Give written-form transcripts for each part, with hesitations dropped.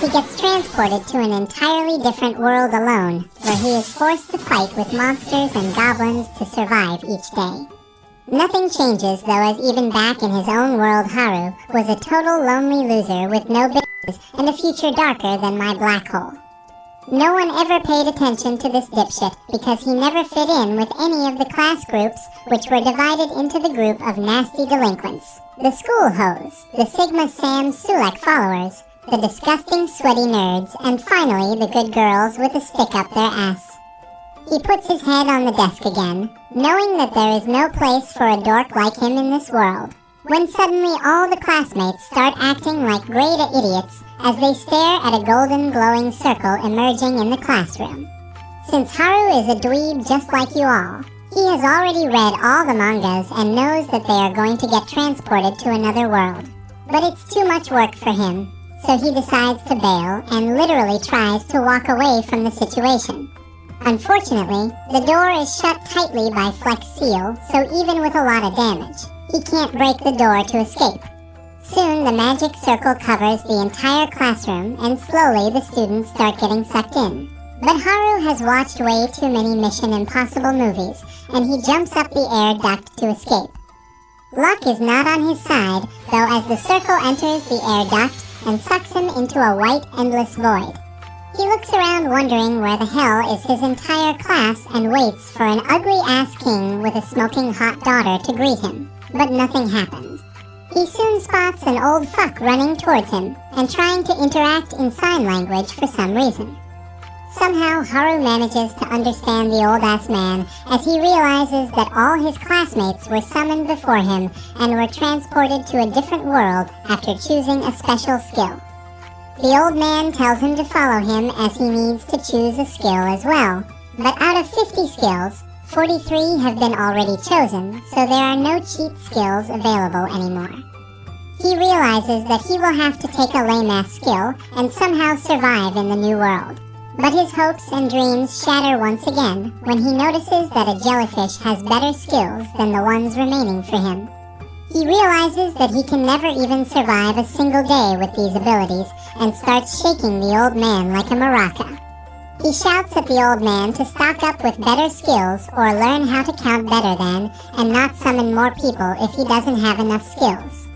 he gets transported to an entirely different world alone, where he is forced to fight with monsters and goblins to survive each day. Nothing changes though, as even back in his own world, Haru was a total lonely loser with no business and a future darker than my black hole. No one ever paid attention to this dipshit because he never fit in with any of the class groups, which were divided into the group of nasty delinquents, the school hoes, the Sigma Sam Sulek followers, the disgusting sweaty nerds, and finally the good girls with a stick up their ass. He puts his head on the desk again, knowing that there is no place for a dork like him in this world, when suddenly all the classmates start acting like great idiots as they stare at a golden glowing circle emerging in the classroom. Since Haru is a dweeb just like you all, he has already read all the mangas and knows that they are going to get transported to another world. But it's too much work for him, so he decides to bail and literally tries to walk away from the situation. Unfortunately, the door is shut tightly by Flex Seal, so even with a lot of damage, he can't break the door to escape. Soon the magic circle covers the entire classroom and slowly the students start getting sucked in. But Haru has watched way too many Mission Impossible movies, and he jumps up the air duct to escape. Luck is not on his side, though, as the circle enters the air duct and sucks him into a white endless void. He looks around wondering where the hell is his entire class and waits for an ugly-ass king with a smoking hot daughter to greet him, but nothing happens. He soon spots an old fuck running towards him and trying to interact in sign language for some reason. Somehow Haru manages to understand the old-ass man as he realizes that all his classmates were summoned before him and were transported to a different world after choosing a special skill. The old man tells him to follow him as he needs to choose a skill as well, but out of 50 skills, 43 have been already chosen, so there are no cheat skills available anymore. He realizes that he will have to take a lame-ass skill and somehow survive in the new world. But his hopes and dreams shatter once again when he notices that a jellyfish has better skills than the ones remaining for him. He realizes that he can never even survive a single day with these abilities and starts shaking the old man like a maraca. He shouts at the old man to stock up with better skills or learn how to count better than and not summon more people if he doesn't have enough skills.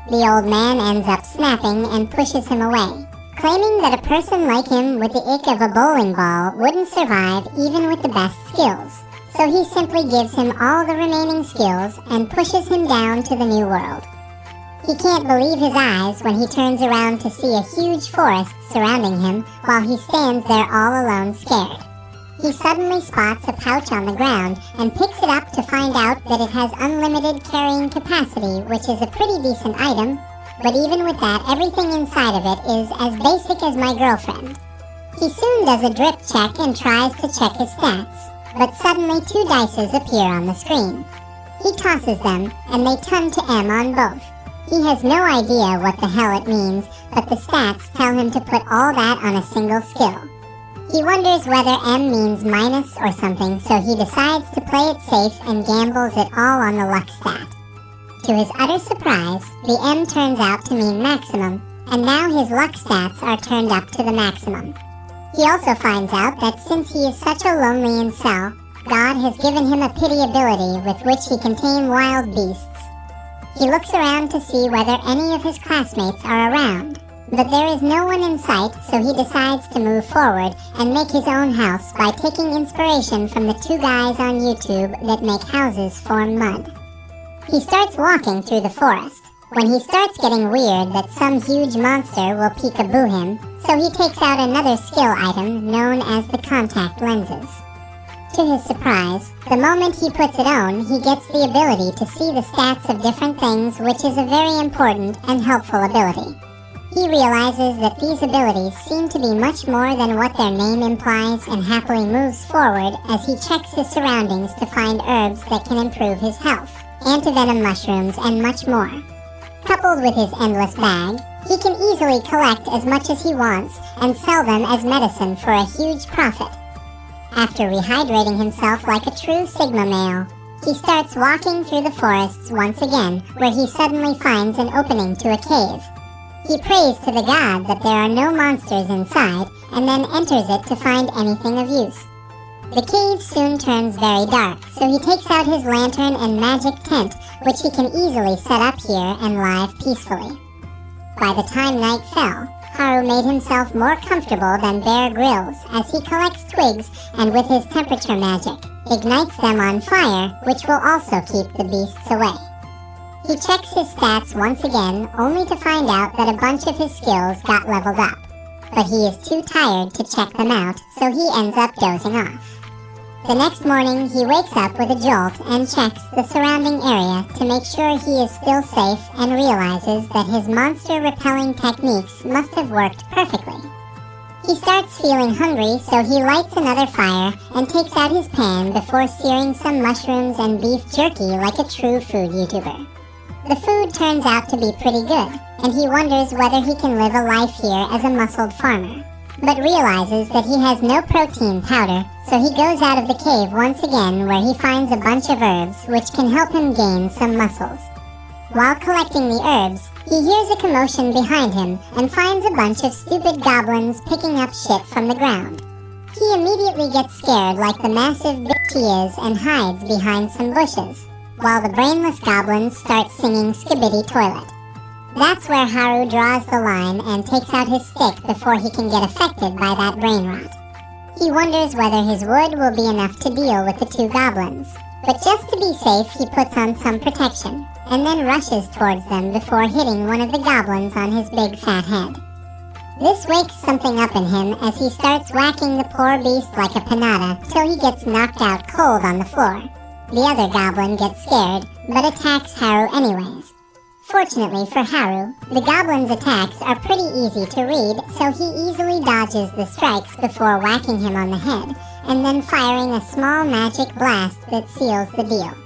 The old man ends up snapping and pushes him away, claiming that a person like him with the ick of a bowling ball wouldn't survive even with the best skills. So he simply gives him all the remaining skills and pushes him down to the new world. He can't believe his eyes when he turns around to see a huge forest surrounding him while he stands there all alone scared. He suddenly spots a pouch on the ground and picks it up to find out that it has unlimited carrying capacity, which is a pretty decent item, but even with that, everything inside of it is as basic as my girlfriend. He soon does a drip check and tries to check his stats, but suddenly 2 dices appear on the screen. He tosses them, and they turn to M on both. He has no idea what the hell it means, but the stats tell him to put all that on a single skill. He wonders whether M means minus or something, so he decides to play it safe and gambles it all on the luck stat. To his utter surprise, the M turns out to mean maximum, and now his luck stats are turned up to the maximum. He also finds out that since he is such a lonely incel, God has given him a pity ability with which he can tame wild beasts. He looks around to see whether any of his classmates are around, but there is no one in sight, so he decides to move forward and make his own house by taking inspiration from the 2 guys on YouTube that make houses form mud. He starts walking through the forest, when he starts getting weird that some huge monster will peekaboo him, so he takes out another skill item known as the contact lenses. To his surprise, the moment he puts it on, he gets the ability to see the stats of different things, which is a very important and helpful ability. He realizes that these abilities seem to be much more than what their name implies and happily moves forward as he checks his surroundings to find herbs that can improve his health, antivenom mushrooms, and much more. Coupled with his endless bag, he can easily collect as much as he wants and sell them as medicine for a huge profit. After rehydrating himself like a true Sigma male, he starts walking through the forests once again, where he suddenly finds an opening to a cave. He prays to the god that there are no monsters inside, and then enters it to find anything of use. The cave soon turns very dark, so he takes out his lantern and magic tent, which he can easily set up here and live peacefully. By the time night fell, Haru made himself more comfortable than Bear Grylls as he collects twigs and with his temperature magic, ignites them on fire, which will also keep the beasts away. He checks his stats once again, only to find out that a bunch of his skills got leveled up. But he is too tired to check them out, so he ends up dozing off. The next morning, he wakes up with a jolt and checks the surrounding area to make sure he is still safe and realizes that his monster-repelling techniques must have worked perfectly. He starts feeling hungry, so he lights another fire and takes out his pan before searing some mushrooms and beef jerky like a true food YouTuber. The food turns out to be pretty good, and he wonders whether he can live a life here as a muscled farmer, but realizes that he has no protein powder, so he goes out of the cave once again where he finds a bunch of herbs which can help him gain some muscles. While collecting the herbs, he hears a commotion behind him and finds a bunch of stupid goblins picking up shit from the ground. He immediately gets scared like the massive bitch he is and hides behind some bushes, while the brainless goblins start singing Skibidi Toilet. That's where Haru draws the line and takes out his stick before he can get affected by that brain rot. He wonders whether his wood will be enough to deal with the two goblins, but just to be safe he puts on some protection, and then rushes towards them before hitting one of the goblins on his big fat head. This wakes something up in him as he starts whacking the poor beast like a panada till he gets knocked out cold on the floor. The other goblin gets scared, but attacks Haru anyways. Fortunately for Haru, the goblin's attacks are pretty easy to read, so he easily dodges the strikes before whacking him on the head, and then firing a small magic blast that seals the deal.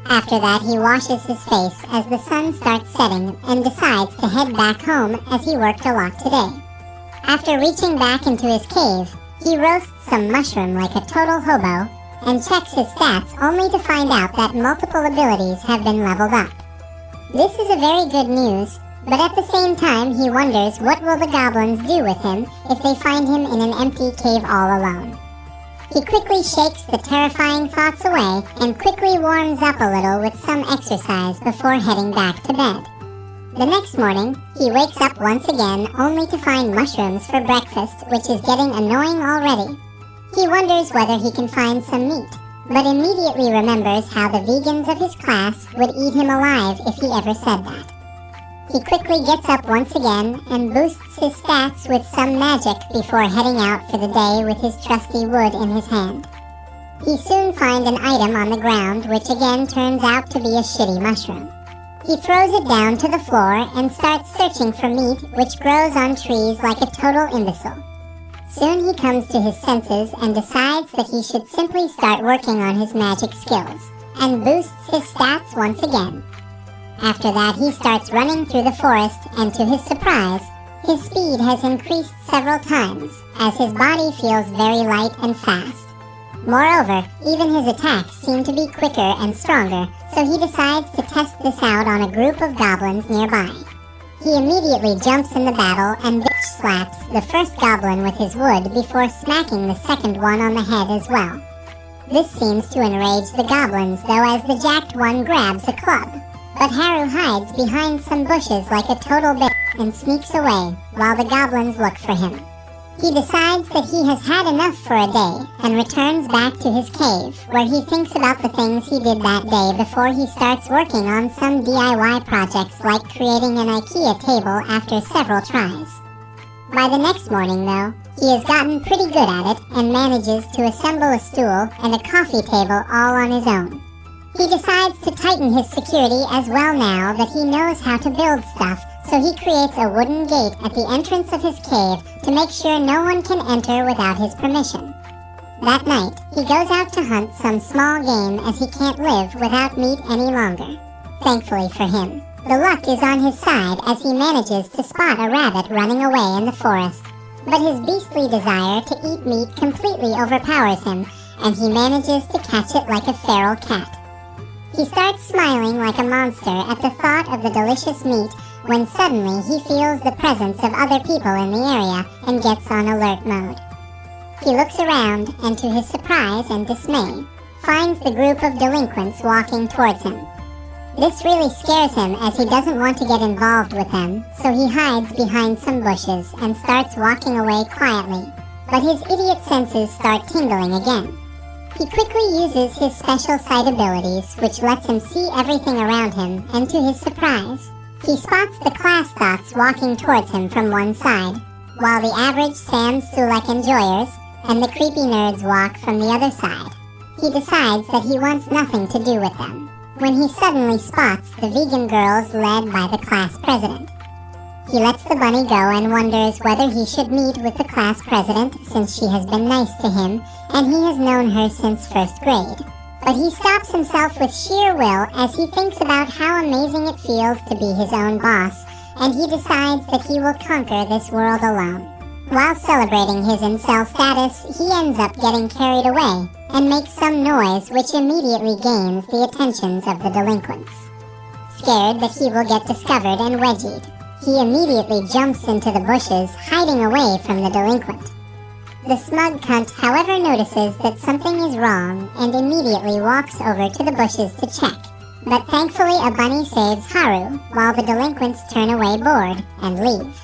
After that, he washes his face as the sun starts setting and decides to head back home as he worked a lot today. After reaching back into his cave, he roasts some mushroom like a total hobo, and checks his stats only to find out that multiple abilities have been leveled up. This is a very good news, but at the same time he wonders what will the goblins do with him if they find him in an empty cave all alone. He quickly shakes the terrifying thoughts away and quickly warms up a little with some exercise before heading back to bed. The next morning, he wakes up once again only to find mushrooms for breakfast, which is getting annoying already. He wonders whether he can find some meat, but immediately remembers how the vegans of his class would eat him alive if he ever said that. He quickly gets up once again and boosts his stats with some magic before heading out for the day with his trusty wood in his hand. He soon finds an item on the ground which again turns out to be a shitty mushroom. He throws it down to the floor and starts searching for meat which grows on trees like a total imbecile. Soon he comes to his senses and decides that he should simply start working on his magic skills, and boosts his stats once again. After that he starts running through the forest, and to his surprise, his speed has increased several times, as his body feels very light and fast. Moreover, even his attacks seem to be quicker and stronger, so he decides to test this out on a group of goblins nearby. He immediately jumps in the battle and bitch slaps the first goblin with his wood before smacking the second one on the head as well. This seems to enrage the goblins, though, as the jacked one grabs a club. But Haru hides behind some bushes like a total bitch and sneaks away while the goblins look for him. He decides that he has had enough for a day and returns back to his cave, where he thinks about the things he did that day before he starts working on some DIY projects like creating an IKEA table after several tries. By the next morning, though, he has gotten pretty good at it and manages to assemble a stool and a coffee table all on his own. He decides to tighten his security as well now that he knows how to build stuff, so he creates a wooden gate at the entrance of his cave to make sure no one can enter without his permission. That night, he goes out to hunt some small game as he can't live without meat any longer. Thankfully for him, the luck is on his side as he manages to spot a rabbit running away in the forest. But his beastly desire to eat meat completely overpowers him, and he manages to catch it like a feral cat. He starts smiling like a monster at the thought of the delicious meat, when suddenly he feels the presence of other people in the area and gets on alert mode. He looks around and, to his surprise and dismay, finds the group of delinquents walking towards him. This really scares him, as he doesn't want to get involved with them, so he hides behind some bushes and starts walking away quietly. But his idiot senses start tingling again. He quickly uses his special sight abilities, which lets him see everything around him, and to his surprise, he spots the class thoughts walking towards him from one side, while the average Sam Sulek enjoyers and the creepy nerds walk from the other side. He decides that he wants nothing to do with them, when he suddenly spots the vegan girls led by the class president. He lets the bunny go and wonders whether he should meet with the class president, since she has been nice to him and he has known her since first grade. But he stops himself with sheer will as he thinks about how amazing it feels to be his own boss, and he decides that he will conquer this world alone. While celebrating his incel status, he ends up getting carried away and makes some noise, which immediately gains the attentions of the delinquents. Scared that he will get discovered and wedgied, he immediately jumps into the bushes, hiding away from the delinquent. The smug cunt, however, notices that something is wrong and immediately walks over to the bushes to check. But thankfully a bunny saves Haru, while the delinquents turn away bored and leave.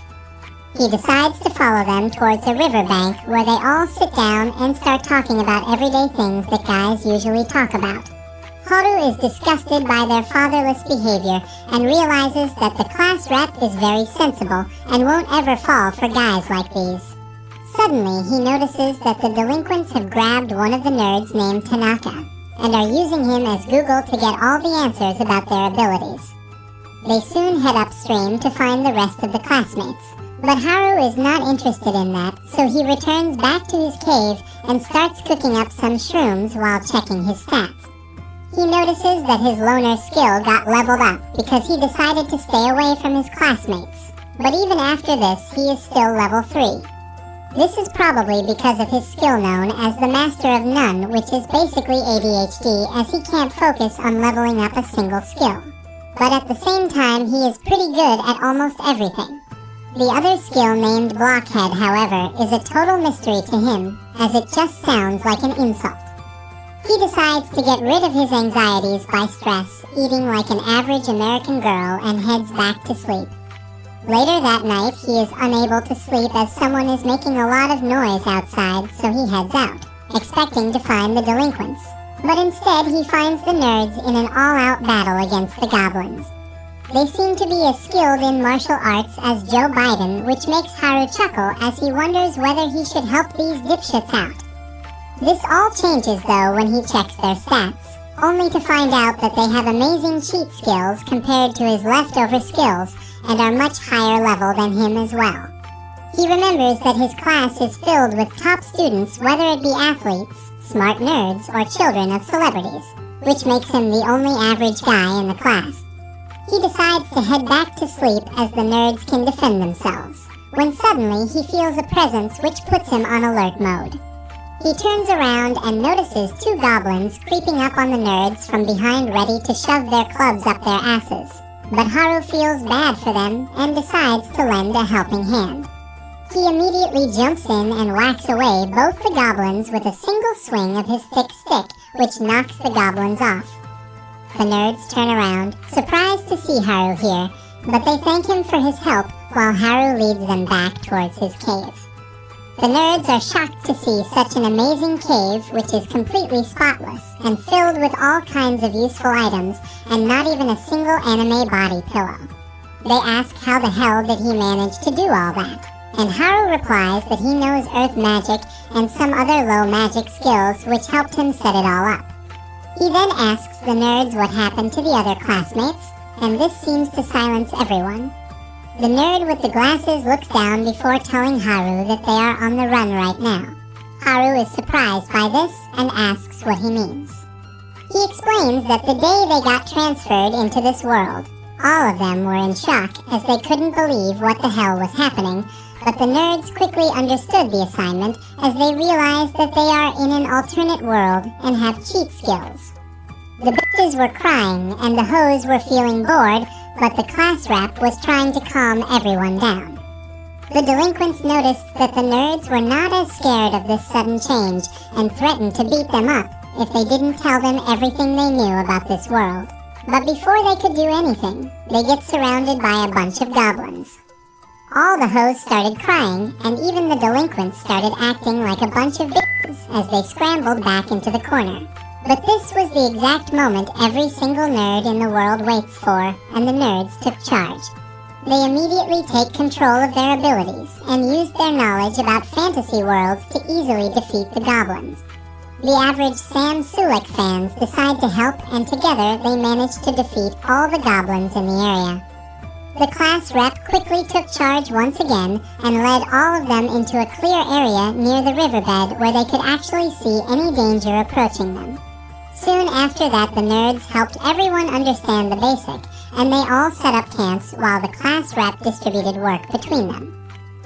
He decides to follow them towards a riverbank where they all sit down and start talking about everyday things that guys usually talk about. Haru is disgusted by their fatherless behavior and realizes that the class rep is very sensible and won't ever fall for guys like these. Suddenly, he notices that the delinquents have grabbed one of the nerds named Tanaka and are using him as Google to get all the answers about their abilities. They soon head upstream to find the rest of the classmates. But Haru is not interested in that, so he returns back to his cave and starts cooking up some shrooms while checking his stats. He notices that his loner skill got leveled up because he decided to stay away from his classmates. But even after this, he is still level 3. This is probably because of his skill known as the Master of None, which is basically ADHD, as he can't focus on leveling up a single skill. But at the same time, he is pretty good at almost everything. The other skill, named Blockhead, however, is a total mystery to him, as it just sounds like an insult. He decides to get rid of his anxieties by stress, eating like an average American girl, and heads back to sleep. Later that night, he is unable to sleep as someone is making a lot of noise outside, so he heads out, expecting to find the delinquents. But instead, he finds the nerds in an all-out battle against the goblins. They seem to be as skilled in martial arts as Joe Biden, which makes Haru chuckle as he wonders whether he should help these dipshits out. This all changes though when he checks their stats, only to find out that they have amazing cheat skills compared to his leftover skills and are much higher level than him as well. He remembers that his class is filled with top students, whether it be athletes, smart nerds, or children of celebrities, which makes him the only average guy in the class. He decides to head back to sleep as the nerds can defend themselves, when suddenly he feels a presence which puts him on alert mode. He turns around and notices 2 goblins creeping up on the nerds from behind, ready to shove their clubs up their asses. But Haru feels bad for them and decides to lend a helping hand. He immediately jumps in and whacks away both the goblins with a single swing of his thick stick, which knocks the goblins off. The nerds turn around, surprised to see Haru here, but they thank him for his help while Haru leads them back towards his cave. The nerds are shocked to see such an amazing cave, which is completely spotless and filled with all kinds of useful items and not even a single anime body pillow. They ask how the hell did he manage to do all that, and Haru replies that he knows earth magic and some other low magic skills which helped him set it all up. He then asks the nerds what happened to the other classmates, and this seems to silence everyone. The nerd with the glasses looks down before telling Haru that they are on the run right now. Haru is surprised by this and asks what he means. He explains that the day they got transferred into this world, all of them were in shock as they couldn't believe what the hell was happening, but the nerds quickly understood the assignment as they realized that they are in an alternate world and have cheat skills. The bitches were crying and the hoes were feeling bored, but the class rep was trying to calm everyone down. The delinquents noticed that the nerds were not as scared of this sudden change and threatened to beat them up if they didn't tell them everything they knew about this world. But before they could do anything, they get surrounded by a bunch of goblins. All the hoes started crying, and even the delinquents started acting like a bunch of bitches as they scrambled back into the corner. But this was the exact moment every single nerd in the world waits for, and the nerds took charge. They immediately take control of their abilities and use their knowledge about fantasy worlds to easily defeat the goblins. The average Sam Sulek fans decide to help, and together they manage to defeat all the goblins in the area. The class rep quickly took charge once again and led all of them into a clear area near the riverbed where they could actually see any danger approaching them. Soon after that, the nerds helped everyone understand the basic, and they all set up camps while the class rep distributed work between them.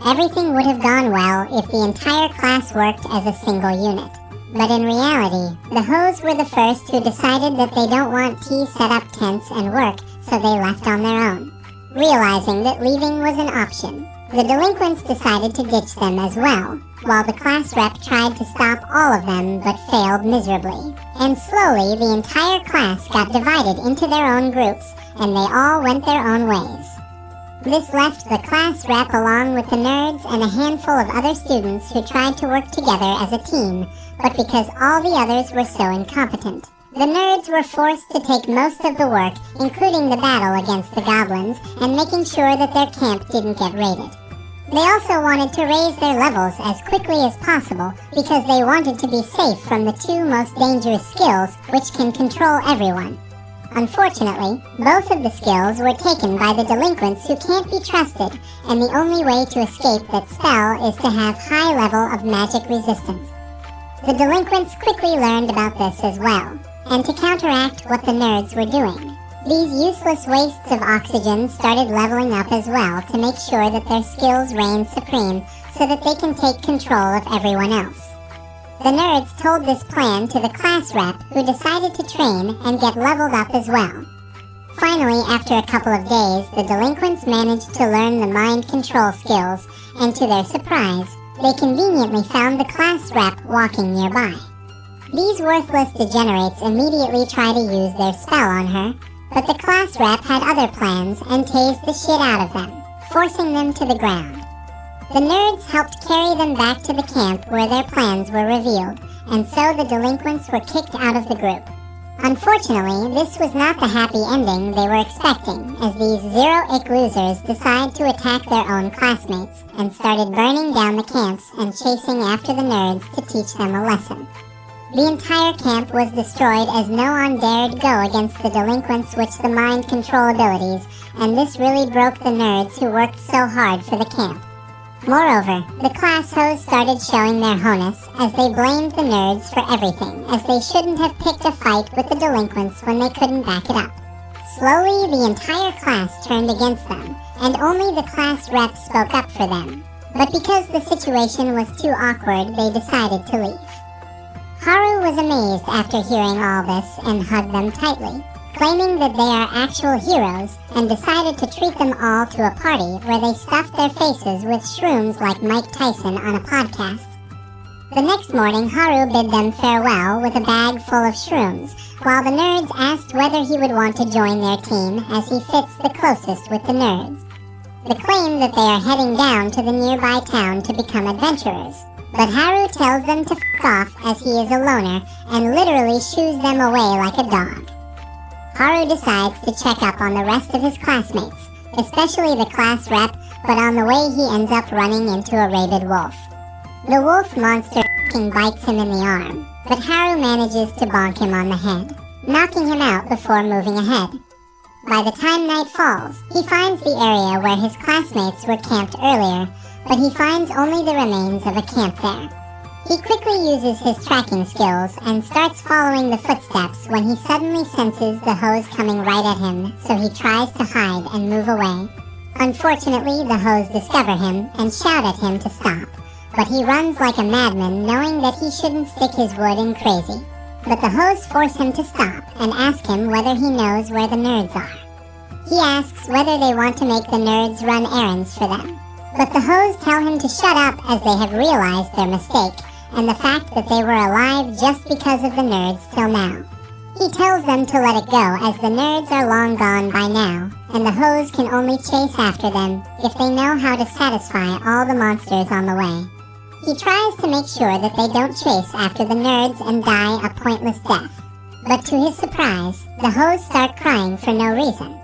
Everything would have gone well if the entire class worked as a single unit. But in reality, the hoes were the first who decided that they don't want T set up tents and work, so they left on their own. Realizing that leaving was an option, the delinquents decided to ditch them as well, while the class rep tried to stop all of them but failed miserably. And slowly, the entire class got divided into their own groups, and they all went their own ways. This left the class rep along with the nerds and a handful of other students who tried to work together as a team, but because all the others were so incompetent. The nerds were forced to take most of the work, including the battle against the goblins, and making sure that their camp didn't get raided. They also wanted to raise their levels as quickly as possible because they wanted to be safe from the two most dangerous skills which can control everyone. Unfortunately, both of the skills were taken by the delinquents who can't be trusted, and the only way to escape that spell is to have high level of magic resistance. The delinquents quickly learned about this as well, and to counteract what the nerds were doing, these useless wastes of oxygen started leveling up as well to make sure that their skills reign supreme so that they can take control of everyone else. The nerds told this plan to the class rep, who decided to train and get leveled up as well. Finally, after a couple of days, the delinquents managed to learn the mind control skills, and to their surprise, they conveniently found the class rep walking nearby. These worthless degenerates immediately try to use their spell on her, but the class rep had other plans and tased the shit out of them, forcing them to the ground. The nerds helped carry them back to the camp where their plans were revealed, and so the delinquents were kicked out of the group. Unfortunately, this was not the happy ending they were expecting, as these zero-ick losers decide to attack their own classmates and started burning down the camps and chasing after the nerds to teach them a lesson. The entire camp was destroyed as no one dared go against the delinquents with the mind control abilities, and this really broke the nerds who worked so hard for the camp. Moreover, the class hoes started showing their honus as they blamed the nerds for everything, as they shouldn't have picked a fight with the delinquents when they couldn't back it up. Slowly, the entire class turned against them, and only the class rep spoke up for them. But because the situation was too awkward, they decided to leave. Haru was amazed after hearing all this and hugged them tightly, claiming that they are actual heroes, and decided to treat them all to a party where they stuffed their faces with shrooms like Mike Tyson on a podcast. The next morning, Haru bid them farewell with a bag full of shrooms, while the nerds asked whether he would want to join their team as he fits the closest with the nerds. They claim that they are heading down to the nearby town to become adventurers, but Haru tells them to f*** off as he is a loner and literally shoos them away like a dog. Haru decides to check up on the rest of his classmates, especially the class rep, but on the way he ends up running into a rabid wolf. The wolf monster f***ing bites him in the arm, but Haru manages to bonk him on the head, knocking him out before moving ahead. By the time night falls, he finds the area where his classmates were camped earlier, but he finds only the remains of a camp there. He quickly uses his tracking skills and starts following the footsteps when he suddenly senses the hoes coming right at him, so he tries to hide and move away. Unfortunately, the hoes discover him and shout at him to stop, but he runs like a madman knowing that he shouldn't stick his wood in crazy. But the hoes force him to stop and ask him whether he knows where the nerds are. He asks whether they want to make the nerds run errands for them. But the hoes tell him to shut up as they have realized their mistake and the fact that they were alive just because of the nerds till now. He tells them to let it go as the nerds are long gone by now, and the hoes can only chase after them if they know how to satisfy all the monsters on the way. He tries to make sure that they don't chase after the nerds and die a pointless death. But to his surprise, the hoes start crying for no reason.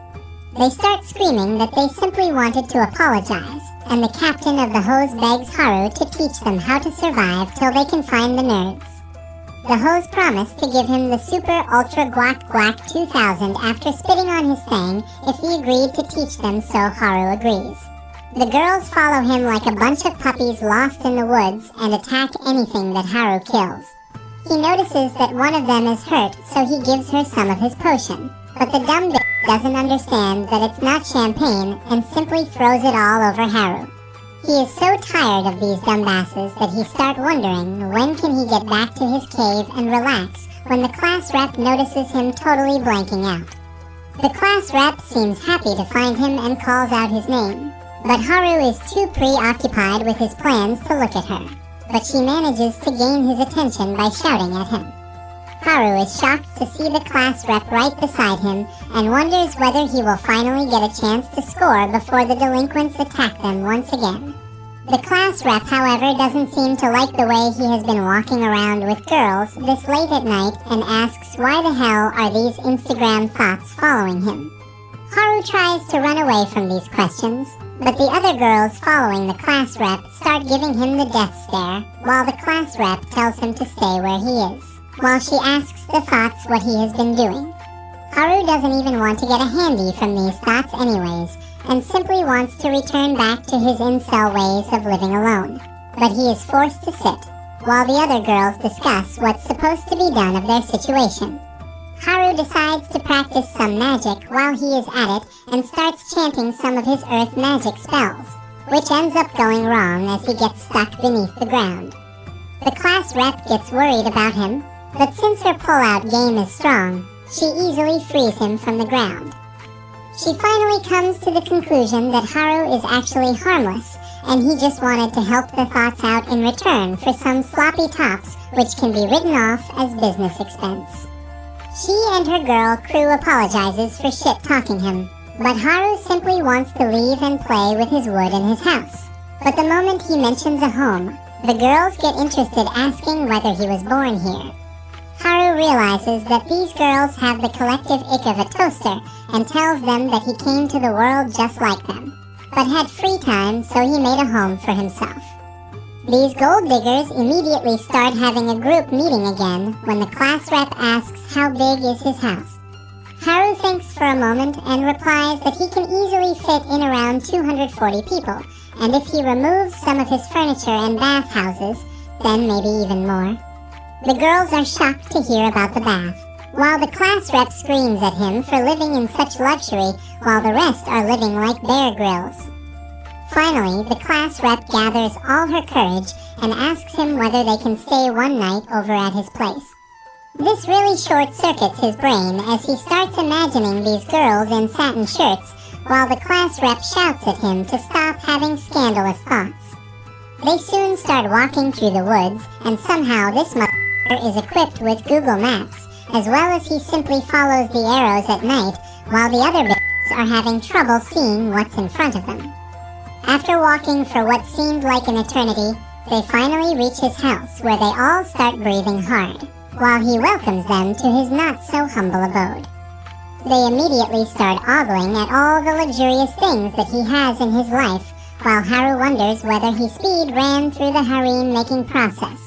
They start screaming that they simply wanted to apologize, and the captain of the hoes begs Haru to teach them how to survive till they can find the nerds. The hoes promise to give him the Super Ultra Guac Guac 2000 after spitting on his thing if he agreed to teach them, so Haru agrees. The girls follow him like a bunch of puppies lost in the woods and attack anything that Haru kills. He notices that one of them is hurt, so he gives her some of his potion. But the dumb bitch doesn't understand that it's not champagne and simply throws it all over Haru. He is so tired of these dumbasses that he starts wondering when can he get back to his cave and relax when the class rep notices him totally blanking out. The class rep seems happy to find him and calls out his name, but Haru is too preoccupied with his plans to look at her, but she manages to gain his attention by shouting at him. Haru is shocked to see the class rep right beside him and wonders whether he will finally get a chance to score before the delinquents attack them once again. The class rep, however, doesn't seem to like the way he has been walking around with girls this late at night and asks why the hell are these Instagram thoughts following him. Haru tries to run away from these questions, but the other girls following the class rep start giving him the death stare while the class rep tells him to stay where he is, while she asks the thoughts what he has been doing. Haru doesn't even want to get a handy from these thoughts anyways, and simply wants to return back to his incel ways of living alone. But he is forced to sit, while the other girls discuss what's supposed to be done of their situation. Haru decides to practice some magic while he is at it and starts chanting some of his earth magic spells, which ends up going wrong as he gets stuck beneath the ground. The class rep gets worried about him, but since her pull-out game is strong, she easily frees him from the ground. She finally comes to the conclusion that Haru is actually harmless, and he just wanted to help the thoughts out in return for some sloppy tops which can be written off as business expense. She and her girl crew apologizes for shit-talking him, but Haru simply wants to leave and play with his wood in his house. But the moment he mentions a home, the girls get interested asking whether he was born here. Haru realizes that these girls have the collective ick of a toaster and tells them that he came to the world just like them, but had free time so he made a home for himself. These gold diggers immediately start having a group meeting again when the class rep asks how big is his house. Haru thinks for a moment and replies that he can easily fit in around 240 people, and if he removes some of his furniture and bathhouses, then maybe even more. The girls are shocked to hear about the bath, while the class rep screams at him for living in such luxury while the rest are living like Bear Grylls. Finally, the class rep gathers all her courage and asks him whether they can stay one night over at his place. This really short-circuits his brain as he starts imagining these girls in satin shirts while the class rep shouts at him to stop having scandalous thoughts. They soon start walking through the woods, and somehow this motherfucker is equipped with Google Maps, as well as he simply follows the arrows at night while the other bitches are having trouble seeing what's in front of them. After walking for what seemed like an eternity, they finally reach his house where they all start breathing hard, while he welcomes them to his not-so-humble abode. They immediately start ogling at all the luxurious things that he has in his life, while Haru wonders whether he speed ran through the harem-making process.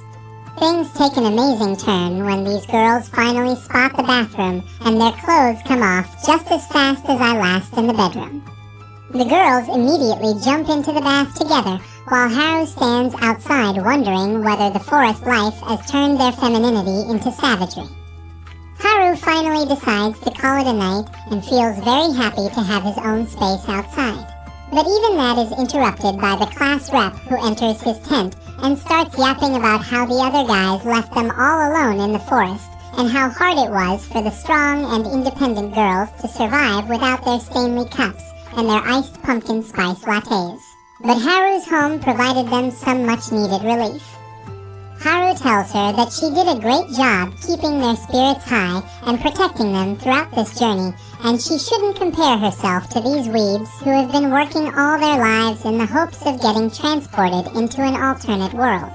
Things take an amazing turn when these girls finally spot the bathroom and their clothes come off just as fast as I last in the bedroom. The girls immediately jump into the bath together, while Haru stands outside wondering whether the forest life has turned their femininity into savagery. Haru finally decides to call it a night and feels very happy to have his own space outside. But even that is interrupted by the class rep who enters his tent and starts yapping about how the other guys left them all alone in the forest and how hard it was for the strong and independent girls to survive without their Stanley cups and their iced pumpkin spice lattes. But Haru's home provided them some much-needed relief. Haru tells her that she did a great job keeping their spirits high and protecting them throughout this journey, and she shouldn't compare herself to these weebs who have been working all their lives in the hopes of getting transported into an alternate world.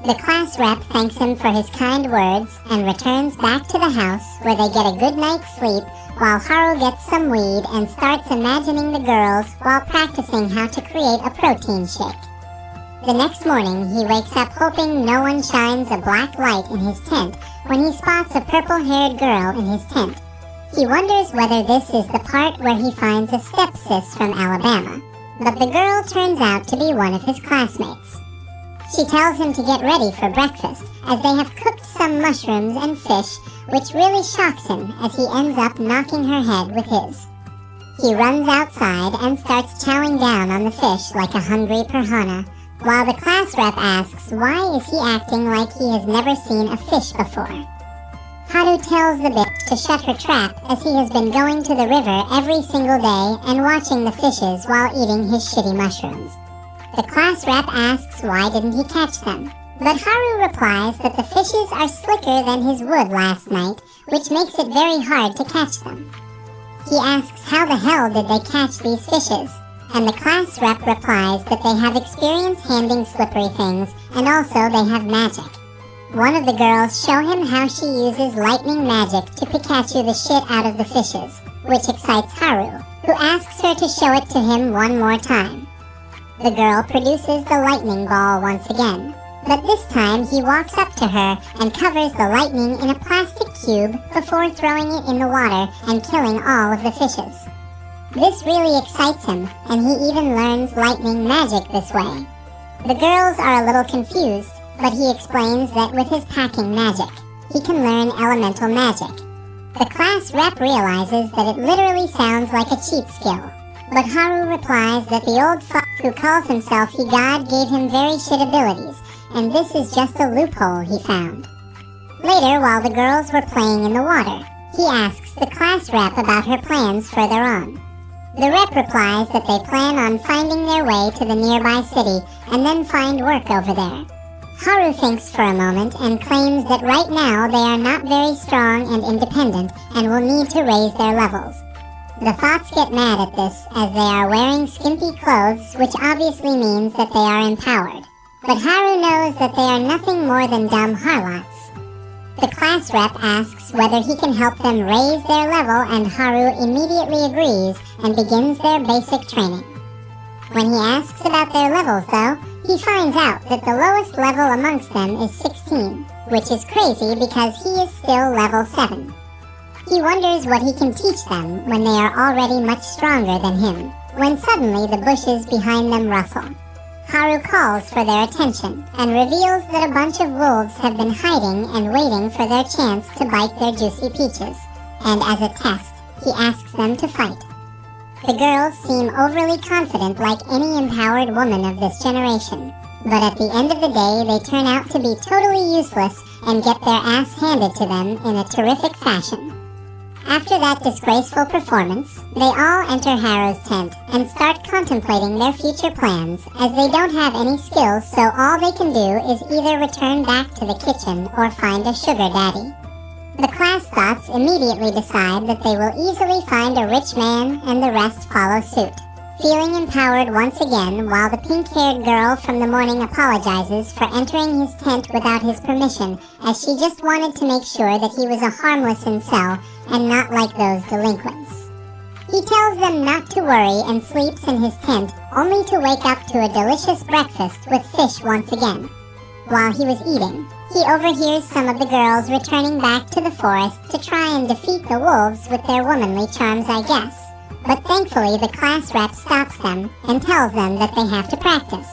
The class rep thanks him for his kind words and returns back to the house where they get a good night's sleep while Haru gets some weed and starts imagining the girls while practicing how to create a protein shake. The next morning, he wakes up hoping no one shines a black light in his tent when he spots a purple-haired girl in his tent. He wonders whether this is the part where he finds a stepsis from Alabama, but the girl turns out to be one of his classmates. She tells him to get ready for breakfast, as they have cooked some mushrooms and fish, which really shocks him as he ends up knocking her head with his. He runs outside and starts chowing down on the fish like a hungry piranha, while the class rep asks why is he acting like he has never seen a fish before. Haru tells the bitch to shut her trap as he has been going to the river every single day and watching the fishes while eating his shitty mushrooms. The class rep asks why didn't he catch them, but Haru replies that the fishes are slicker than his wood last night, which makes it very hard to catch them. He asks how the hell did they catch these fishes, and the class rep replies that they have experience handling slippery things and also they have magic. One of the girls show him how she uses lightning magic to Pikachu the shit out of the fishes, which excites Haru, who asks her to show it to him one more time. The girl produces the lightning ball once again, but this time he walks up to her and covers the lightning in a plastic cube before throwing it in the water and killing all of the fishes. This really excites him, and he even learns lightning magic this way. The girls are a little confused, but he explains that with his packing magic, he can learn elemental magic. The class rep realizes that it literally sounds like a cheat skill, but Haru replies that the old fuck who calls himself He-God gave him very shit abilities, and this is just a loophole he found. Later, while the girls were playing in the water, he asks the class rep about her plans further on. The rep replies that they plan on finding their way to the nearby city and then find work over there. Haru thinks for a moment and claims that right now they are not very strong and independent and will need to raise their levels. The thoughts get mad at this as they are wearing skimpy clothes, which obviously means that they are empowered. But Haru knows that they are nothing more than dumb harlots. The class rep asks whether he can help them raise their level, and Haru immediately agrees and begins their basic training. When he asks about their levels though, he finds out that the lowest level amongst them is 16, which is crazy because he is still level 7. He wonders what he can teach them when they are already much stronger than him, when suddenly the bushes behind them rustle. Haru calls for their attention and reveals that a bunch of wolves have been hiding and waiting for their chance to bite their juicy peaches, and as a test, he asks them to fight. The girls seem overly confident like any empowered woman of this generation, but at the end of the day they turn out to be totally useless and get their ass handed to them in a terrific fashion. After that disgraceful performance, they all enter Haru's tent and start contemplating their future plans, as they don't have any skills, so all they can do is either return back to the kitchen or find a sugar daddy. The class thoughts immediately decide that they will easily find a rich man and the rest follow suit. Feeling empowered once again, while the pink-haired girl from the morning apologizes for entering his tent without his permission, as she just wanted to make sure that he was a harmless incel and not like those delinquents. He tells them not to worry and sleeps in his tent, only to wake up to a delicious breakfast with fish once again. While he was eating, he overhears some of the girls returning back to the forest to try and defeat the wolves with their womanly charms, I guess. But thankfully the class rep stops them and tells them that they have to practice.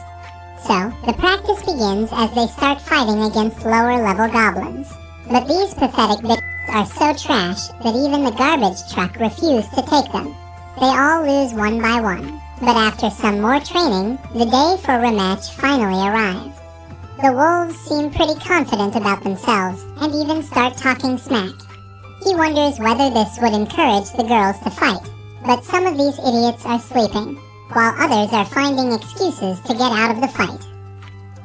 So, the practice begins as they start fighting against lower level goblins. But these pathetic bitches are so trash that even the garbage truck refused to take them. They all lose one by one, but after some more training, the day for rematch finally arrives. The wolves seem pretty confident about themselves and even start talking smack. He wonders whether this would encourage the girls to fight, but some of these idiots are sleeping, while others are finding excuses to get out of the fight.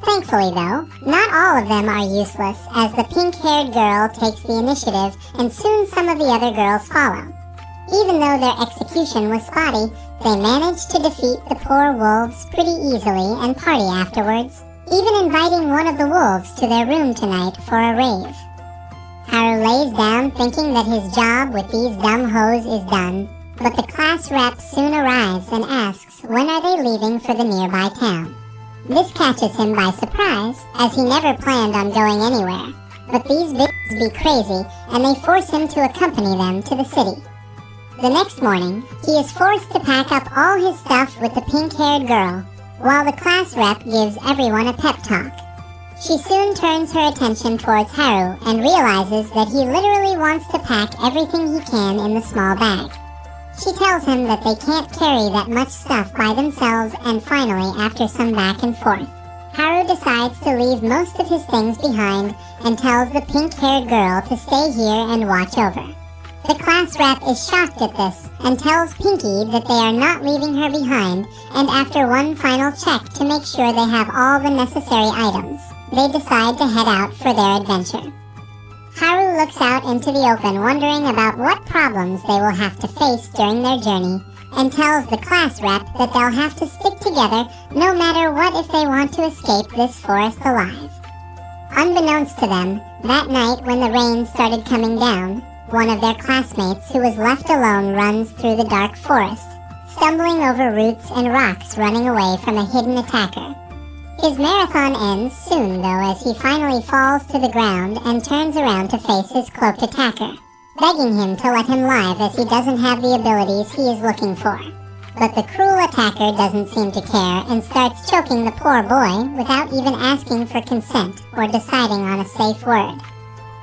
Thankfully though, not all of them are useless, as the pink-haired girl takes the initiative and soon some of the other girls follow. Even though their execution was spotty, they manage to defeat the poor wolves pretty easily and party afterwards, even inviting one of the wolves to their room tonight for a rave. Haru lays down thinking that his job with these dumb hoes is done, but the class rep soon arrives and asks when are they leaving for the nearby town. This catches him by surprise, as he never planned on going anywhere, but these bitches be crazy and they force him to accompany them to the city. The next morning, he is forced to pack up all his stuff with the pink-haired girl, while the class rep gives everyone a pep talk. She soon turns her attention towards Haru and realizes that he literally wants to pack everything he can in the small bag. She tells him that they can't carry that much stuff by themselves, and finally, after some back and forth, Haru decides to leave most of his things behind and tells the pink-haired girl to stay here and watch over. The class rep is shocked at this and tells Pinky that they are not leaving her behind, and after one final check to make sure they have all the necessary items, they decide to head out for their adventure. Haru looks out into the open, wondering about what problems they will have to face during their journey, and tells the class rep that they'll have to stick together no matter what if they want to escape this forest alive. Unbeknownst to them, that night when the rain started coming down, one of their classmates who was left alone runs through the dark forest, stumbling over roots and rocks, running away from a hidden attacker. His marathon ends soon though, as he finally falls to the ground and turns around to face his cloaked attacker, begging him to let him live as he doesn't have the abilities he is looking for. But the cruel attacker doesn't seem to care and starts choking the poor boy without even asking for consent or deciding on a safe word.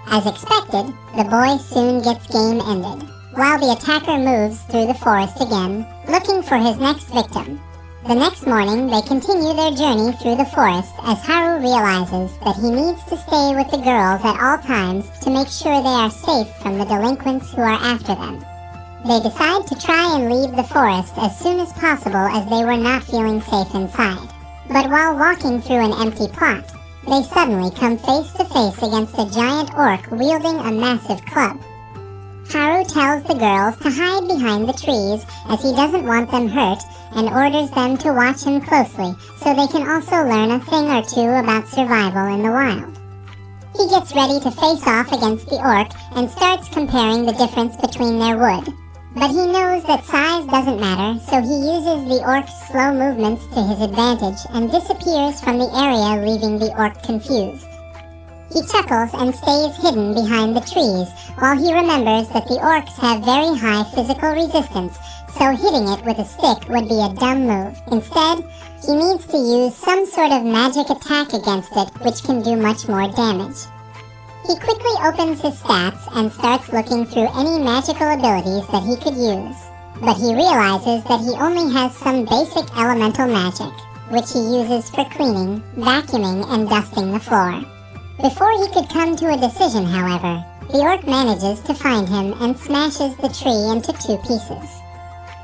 As expected, the boy soon gets game ended, while the attacker moves through the forest again, looking for his next victim. The next morning, they continue their journey through the forest as Haru realizes that he needs to stay with the girls at all times to make sure they are safe from the delinquents who are after them. They decide to try and leave the forest as soon as possible, as they were not feeling safe inside. But while walking through an empty plot, they suddenly come face to face against a giant orc wielding a massive club. Haru tells the girls to hide behind the trees as he doesn't want them hurt, and orders them to watch him closely so they can also learn a thing or two about survival in the wild. He gets ready to face off against the orc and starts comparing the difference between their wood. But he knows that size doesn't matter, so he uses the orc's slow movements to his advantage and disappears from the area, leaving the orc confused. He chuckles and stays hidden behind the trees, while he remembers that the orcs have very high physical resistance, so hitting it with a stick would be a dumb move. Instead, he needs to use some sort of magic attack against it, which can do much more damage. He quickly opens his stats and starts looking through any magical abilities that he could use. But he realizes that he only has some basic elemental magic, which he uses for cleaning, vacuuming, and dusting the floor. Before he could come to a decision, however, the orc manages to find him and smashes the tree into 2 pieces.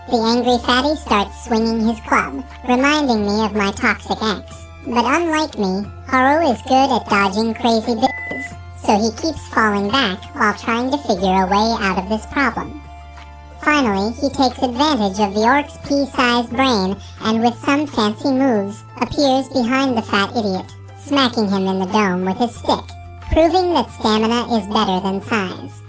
The angry fatty starts swinging his club, reminding me of my toxic ex. But unlike me, Haru is good at dodging crazy bitches, so he keeps falling back while trying to figure a way out of this problem. Finally, he takes advantage of the orc's pea-sized brain and with some fancy moves, appears behind the fat idiot, smacking him in the dome with his stick, proving that stamina is better than size.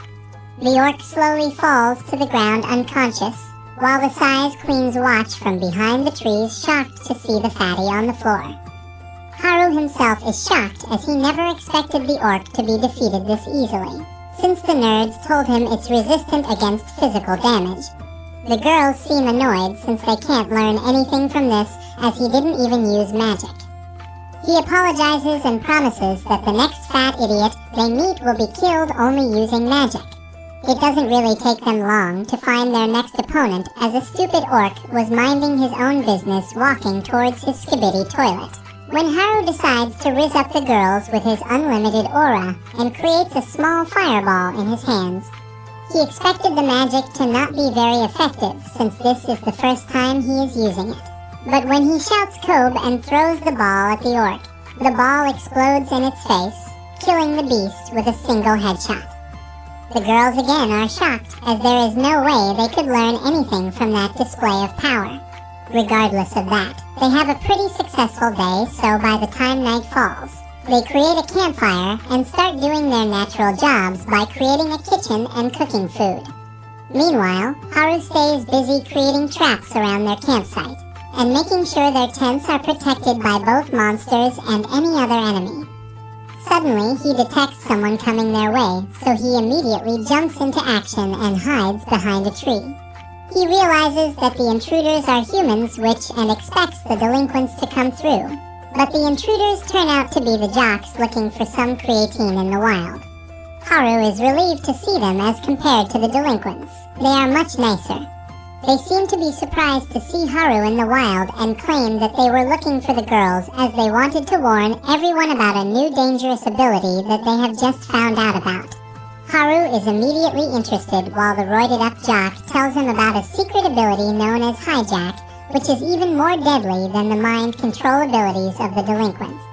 The orc slowly falls to the ground unconscious, while the size queens watch from behind the trees, shocked to see the fatty on the floor. Haru himself is shocked, as he never expected the orc to be defeated this easily, since the nerds told him it's resistant against physical damage. The girls seem annoyed since they can't learn anything from this, as he didn't even use magic. He apologizes and promises that the next fat idiot they meet will be killed only using magic. It doesn't really take them long to find their next opponent, as a stupid orc was minding his own business walking towards his skibidi toilet. When Haru decides to riz up the girls with his unlimited aura and creates a small fireball in his hands, he expected the magic to not be very effective since this is the first time he is using it. But when he shouts Kobe and throws the ball at the orc, the ball explodes in its face, killing the beast with a single headshot. The girls again are shocked, as there is no way they could learn anything from that display of power. Regardless of that, they have a pretty successful day, so by the time night falls, they create a campfire and start doing their natural jobs by creating a kitchen and cooking food. Meanwhile, Haru stays busy creating traps around their campsite and making sure their tents are protected by both monsters and any other enemy. Suddenly, he detects someone coming their way, so he immediately jumps into action and hides behind a tree. He realizes that the intruders are humans and expects the delinquents to come through. But the intruders turn out to be the jocks looking for some creatine in the wild. Haru is relieved to see them as compared to the delinquents. They are much nicer. They seem to be surprised to see Haru in the wild and claim that they were looking for the girls as they wanted to warn everyone about a new dangerous ability that they have just found out about. Haru is immediately interested while the roided-up jock tells him about a secret ability known as hijack, which is even more deadly than the mind control abilities of the delinquents.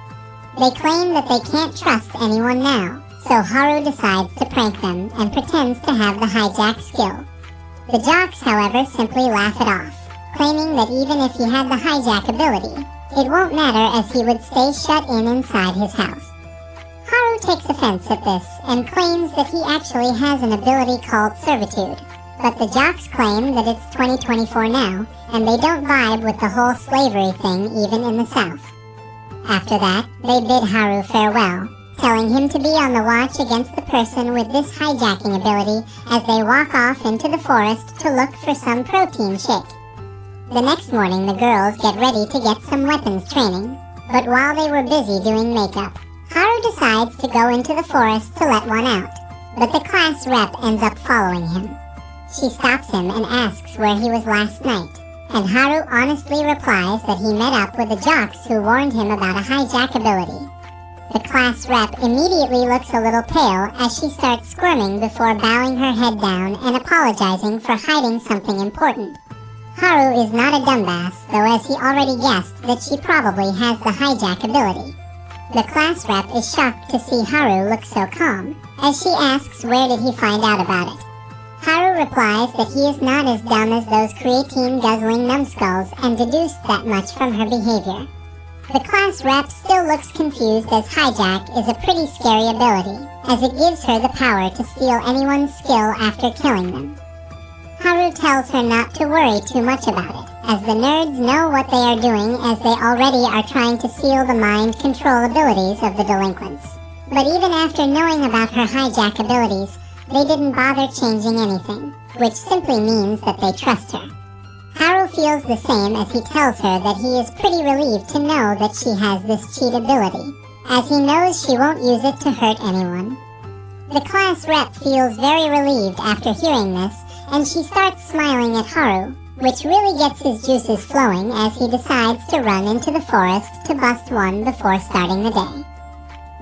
They claim that they can't trust anyone now, so Haru decides to prank them and pretends to have the hijack skill. The jocks, however, simply laugh it off, claiming that even if he had the hijack ability, it won't matter as he would stay shut in inside his house. Haru takes offense at this and claims that he actually has an ability called servitude, but the jocks claim that it's 2024 now, and they don't vibe with the whole slavery thing even in the South. After that, they bid Haru farewell, telling him to be on the watch against the person with this hijacking ability as they walk off into the forest to look for some protein shake. The next morning, the girls get ready to get some weapons training, but while they were busy doing makeup, Haru decides to go into the forest to let one out, but the class rep ends up following him. She stops him and asks where he was last night, and Haru honestly replies that he met up with the jocks who warned him about a hijack ability. The class rep immediately looks a little pale as she starts squirming before bowing her head down and apologizing for hiding something important. Haru is not a dumbass, though, as he already guessed that she probably has the hijack ability. The class rep is shocked to see Haru look so calm, as she asks where did he find out about it. Haru replies that he is not as dumb as those creatine-guzzling numbskulls and deduced that much from her behavior. The class rep still looks confused as hijack is a pretty scary ability, as it gives her the power to steal anyone's skill after killing them. Haru tells her not to worry too much about it, as the nerds know what they are doing as they already are trying to seal the mind control abilities of the delinquents. But even after knowing about her hijack abilities, they didn't bother changing anything, which simply means that they trust her. Haru feels the same as he tells her that he is pretty relieved to know that she has this cheat ability, as he knows she won't use it to hurt anyone. The class rep feels very relieved after hearing this, and she starts smiling at Haru, which really gets his juices flowing as he decides to run into the forest to bust one before starting the day.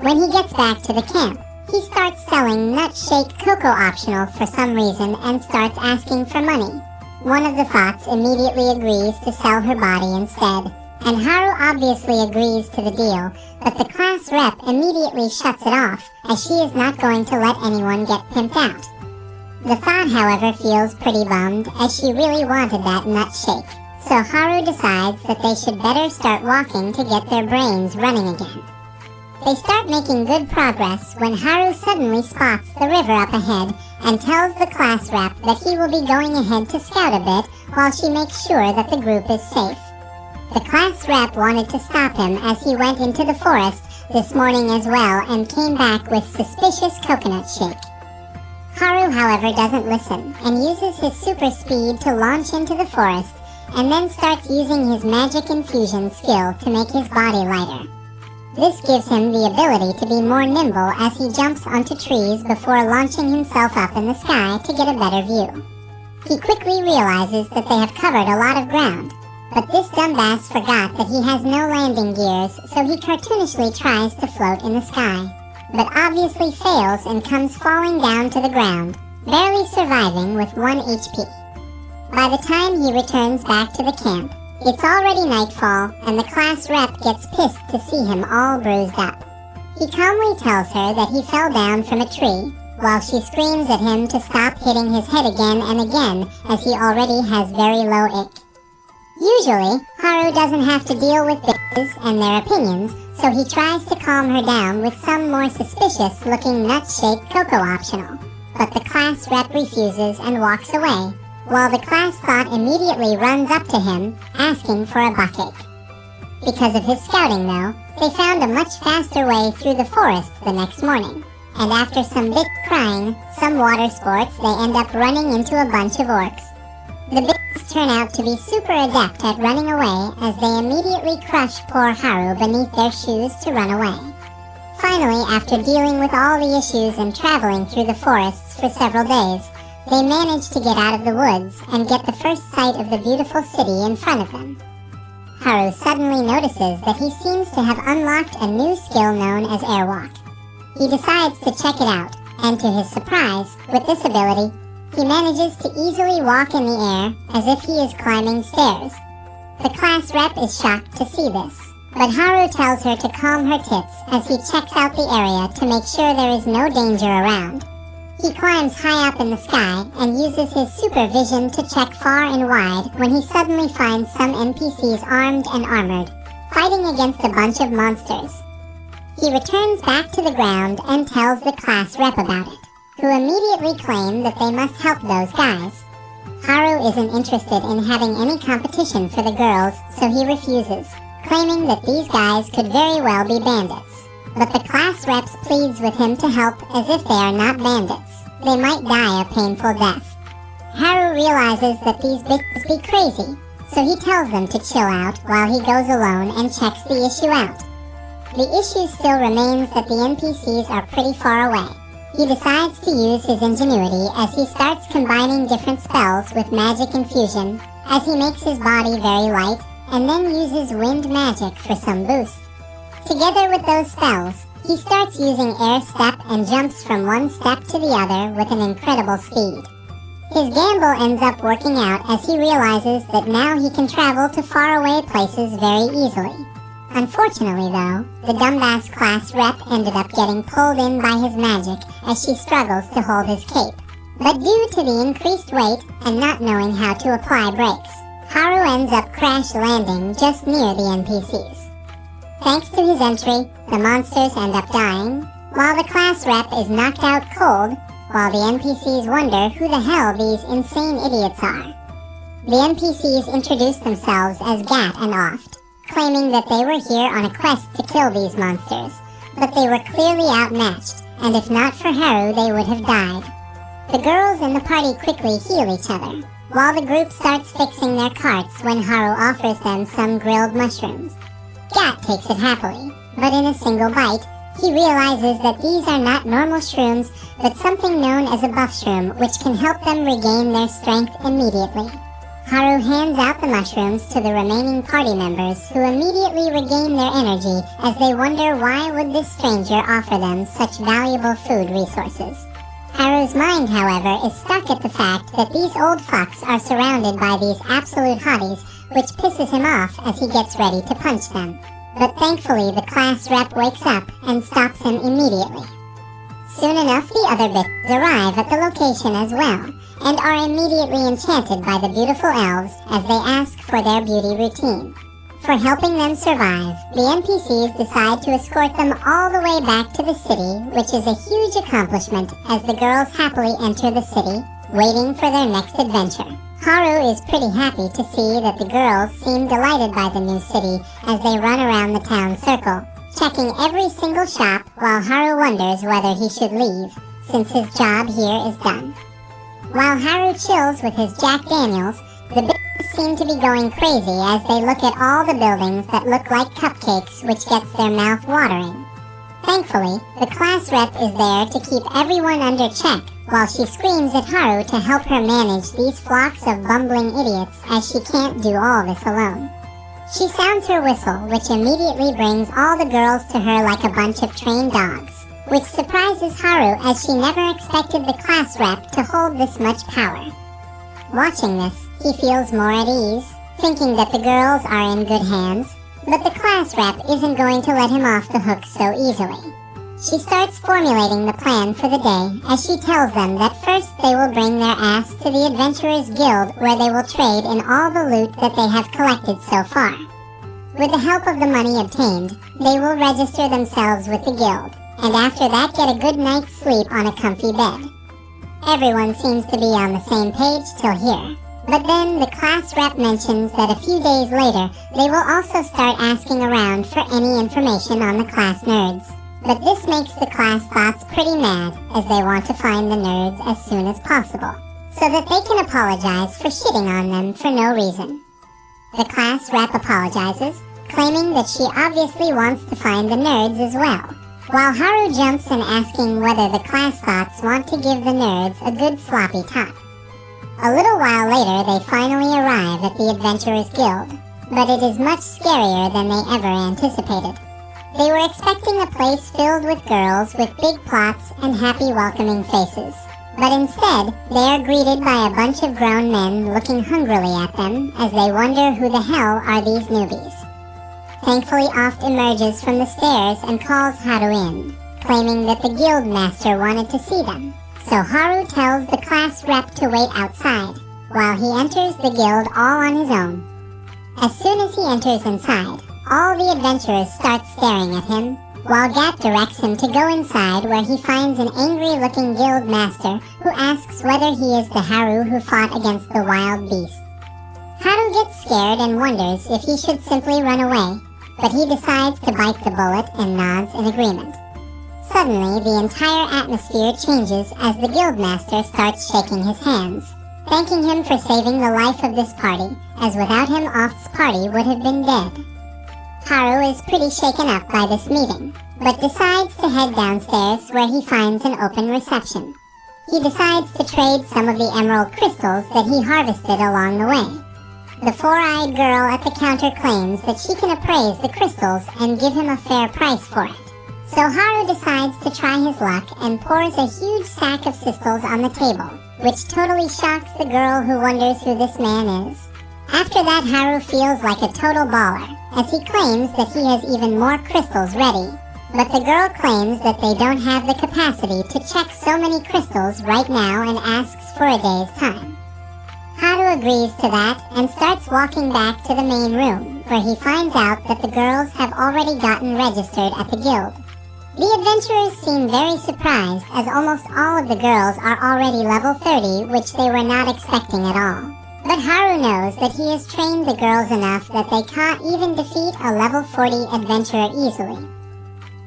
When he gets back to the camp, he starts selling Nut Shake Cocoa Optional for some reason and starts asking for money. One of the thoughts immediately agrees to sell her body instead, and Haru obviously agrees to the deal, but the class rep immediately shuts it off, as she is not going to let anyone get pimped out. The thought, however, feels pretty bummed, as she really wanted that nut shake, so Haru decides that they should better start walking to get their brains running again. They start making good progress when Haru suddenly spots the river up ahead and tells the class rep that he will be going ahead to scout a bit while she makes sure that the group is safe. The class rep wanted to stop him as he went into the forest this morning as well and came back with suspicious coconut shake. Haru, however, doesn't listen and uses his super speed to launch into the forest and then starts using his magic infusion skill to make his body lighter. This gives him the ability to be more nimble as he jumps onto trees before launching himself up in the sky to get a better view. He quickly realizes that they have covered a lot of ground, But this dumbass forgot that he has no landing gears, so he cartoonishly tries to float in the sky, but obviously fails and comes falling down to the ground, barely surviving with 1 HP. By the time he returns back to the camp, it's already nightfall, and the class rep gets pissed to see him all bruised up. He calmly tells her that he fell down from a tree, while she screams at him to stop hitting his head again and again, as he already has very low ick. Usually, Haru doesn't have to deal with bitches and their opinions, so he tries to calm her down with some more suspicious-looking nut-shaped cocoa optional. But the class rep refuses and walks away, while the class thought immediately runs up to him, asking for a bucket. Because of his scouting, though, they found a much faster way through the forest the next morning, and after some bitch crying, some water sports, they end up running into a bunch of orcs. The bitches turn out to be super adept at running away, as they immediately crush poor Haru beneath their shoes to run away. Finally, after dealing with all the issues and traveling through the forests for several days, they manage to get out of the woods and get the first sight of the beautiful city in front of them. Haru suddenly notices that he seems to have unlocked a new skill known as Airwalk. He decides to check it out, and to his surprise, with this ability, he manages to easily walk in the air as if he is climbing stairs. The class rep is shocked to see this, but Haru tells her to calm her tits as he checks out the area to make sure there is no danger around. He climbs high up in the sky and uses his supervision to check far and wide when he suddenly finds some NPCs armed and armored, fighting against a bunch of monsters. He returns back to the ground and tells the class rep about it, who immediately claim that they must help those guys. Haru isn't interested in having any competition for the girls, so he refuses, claiming that these guys could very well be bandits. But the class reps pleads with him to help as if they are not bandits. They might die a painful death. Haru realizes that these bitches be crazy, so he tells them to chill out while he goes alone and checks the issue out. The issue still remains that the NPCs are pretty far away. He decides to use his ingenuity as he starts combining different spells with magic infusion, as he makes his body very light, and then uses wind magic for some boost. Together with those spells, he starts using air step and jumps from one step to the other with an incredible speed. His gamble ends up working out as he realizes that now he can travel to faraway places very easily. Unfortunately though, the dumbass class rep ended up getting pulled in by his magic as she struggles to hold his cape. But due to the increased weight and not knowing how to apply brakes, Haru ends up crash landing just near the NPCs. Thanks to his entry, the monsters end up dying, while the class rep is knocked out cold, while the NPCs wonder who the hell these insane idiots are. The NPCs introduce themselves as Gat and Oft, claiming that they were here on a quest to kill these monsters, but they were clearly outmatched, and if not for Haru, they would have died. The girls in the party quickly heal each other, while the group starts fixing their carts when Haru offers them some grilled mushrooms. Gat takes it happily, but in a single bite, he realizes that these are not normal shrooms, but something known as a buff shroom, which can help them regain their strength immediately. Haru hands out the mushrooms to the remaining party members, who immediately regain their energy as they wonder why would this stranger offer them such valuable food resources. Haru's mind, however, is stuck at the fact that these old fucks are surrounded by these absolute hotties, which pisses him off as he gets ready to punch them. But thankfully the class rep wakes up and stops him immediately. Soon enough the other bitches arrive at the location as well, and are immediately enchanted by the beautiful elves as they ask for their beauty routine. For helping them survive, the NPCs decide to escort them all the way back to the city, which is a huge accomplishment as the girls happily enter the city, waiting for their next adventure. Haru is pretty happy to see that the girls seem delighted by the new city as they run around the town circle, checking every single shop while Haru wonders whether he should leave, since his job here is done. While Haru chills with his Jack Daniels, the bitches seem to be going crazy as they look at all the buildings that look like cupcakes, which gets their mouth watering. Thankfully, the class rep is there to keep everyone under check while she screams at Haru to help her manage these flocks of bumbling idiots as she can't do all this alone. She sounds her whistle, which immediately brings all the girls to her like a bunch of trained dogs, which surprises Haru as she never expected the class rep to hold this much power. Watching this, he feels more at ease, thinking that the girls are in good hands, but the class rep isn't going to let him off the hook so easily. She starts formulating the plan for the day as she tells them that first they will bring their ass to the Adventurers Guild where they will trade in all the loot that they have collected so far. With the help of the money obtained, they will register themselves with the guild, and after that get a good night's sleep on a comfy bed. Everyone seems to be on the same page till here. But then the class rep mentions that a few days later, they will also start asking around for any information on the class nerds. But this makes the class thoughts pretty mad, as they want to find the nerds as soon as possible, so that they can apologize for shitting on them for no reason. The class rep apologizes, claiming that she obviously wants to find the nerds as well, while Haru jumps in asking whether the class thoughts want to give the nerds a good sloppy top. A little while later, they finally arrive at the Adventurers Guild, but it is much scarier than they ever anticipated. They were expecting a place filled with girls with big plots and happy welcoming faces, but instead, they are greeted by a bunch of grown men looking hungrily at them as they wonder who the hell are these newbies. Thankfully, Oft emerges from the stairs and calls Haru in, claiming that the guild master wanted to see them. So Haru tells the class rep to wait outside, while he enters the guild all on his own. As soon as he enters inside, all the adventurers start staring at him, while Gat directs him to go inside where he finds an angry-looking guild master who asks whether he is the Haru who fought against the wild beasts. Haru gets scared and wonders if he should simply run away, but he decides to bite the bullet and nods in agreement. Suddenly, the entire atmosphere changes as the guildmaster starts shaking his hands, thanking him for saving the life of this party, as without him Oft's party would have been dead. Haru is pretty shaken up by this meeting, but decides to head downstairs where he finds an open reception. He decides to trade some of the emerald crystals that he harvested along the way. The four-eyed girl at the counter claims that she can appraise the crystals and give him a fair price for it. So Haru decides to try his luck and pours a huge sack of crystals on the table, which totally shocks the girl who wonders who this man is. After that, Haru feels like a total baller, as he claims that he has even more crystals ready. But the girl claims that they don't have the capacity to check so many crystals right now and asks for a day's time. Haru agrees to that and starts walking back to the main room, where he finds out that the girls have already gotten registered at the guild. The adventurers seem very surprised, as almost all of the girls are already level 30, which they were not expecting at all. But Haru knows that he has trained the girls enough that they can't even defeat a level 40 adventurer easily.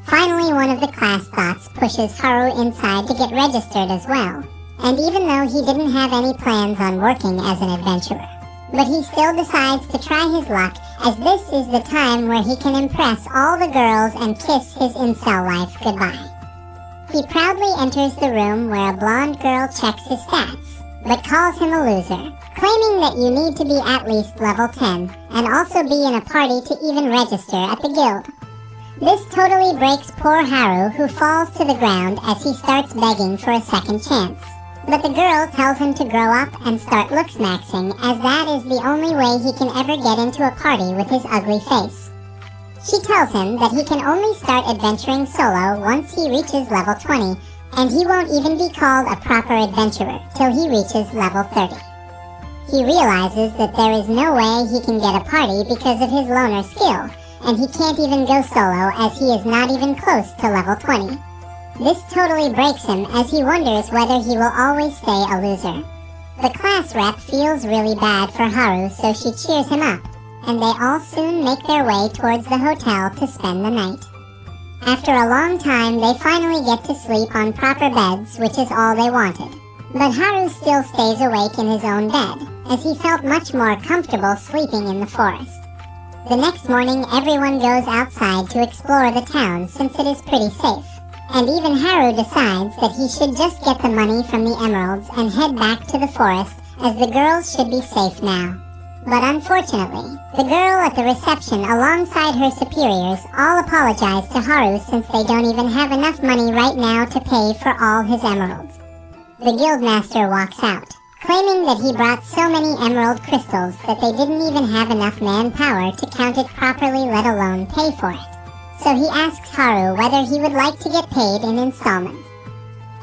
Finally, one of the class thoughts pushes Haru inside to get registered as well, and even though he didn't have any plans on working as an adventurer, but he still decides to try his luck, as this is the time where he can impress all the girls and kiss his incel life goodbye. He proudly enters the room where a blonde girl checks his stats, but calls him a loser, claiming that you need to be at least level 10, and also be in a party to even register at the guild. This totally breaks poor Haru, who falls to the ground as he starts begging for a second chance. But the girl tells him to grow up and start looks-maxing, as that is the only way he can ever get into a party with his ugly face. She tells him that he can only start adventuring solo once he reaches level 20, and he won't even be called a proper adventurer till he reaches level 30. He realizes that there is no way he can get a party because of his loner skill, and he can't even go solo as he is not even close to level 20. This totally breaks him as he wonders whether he will always stay a loser. The class rep feels really bad for Haru, so she cheers him up, and they all soon make their way towards the hotel to spend the night. After a long time, they finally get to sleep on proper beds, which is all they wanted. But Haru still stays awake in his own bed, as he felt much more comfortable sleeping in the forest. The next morning, everyone goes outside to explore the town since it is pretty safe. And even Haru decides that he should just get the money from the emeralds and head back to the forest, as the girls should be safe now. But unfortunately, the girl at the reception alongside her superiors all apologize to Haru since they don't even have enough money right now to pay for all his emeralds. The guildmaster walks out, claiming that he brought so many emerald crystals that they didn't even have enough manpower to count it properly, let alone pay for it. So he asks Haru whether he would like to get paid in installments.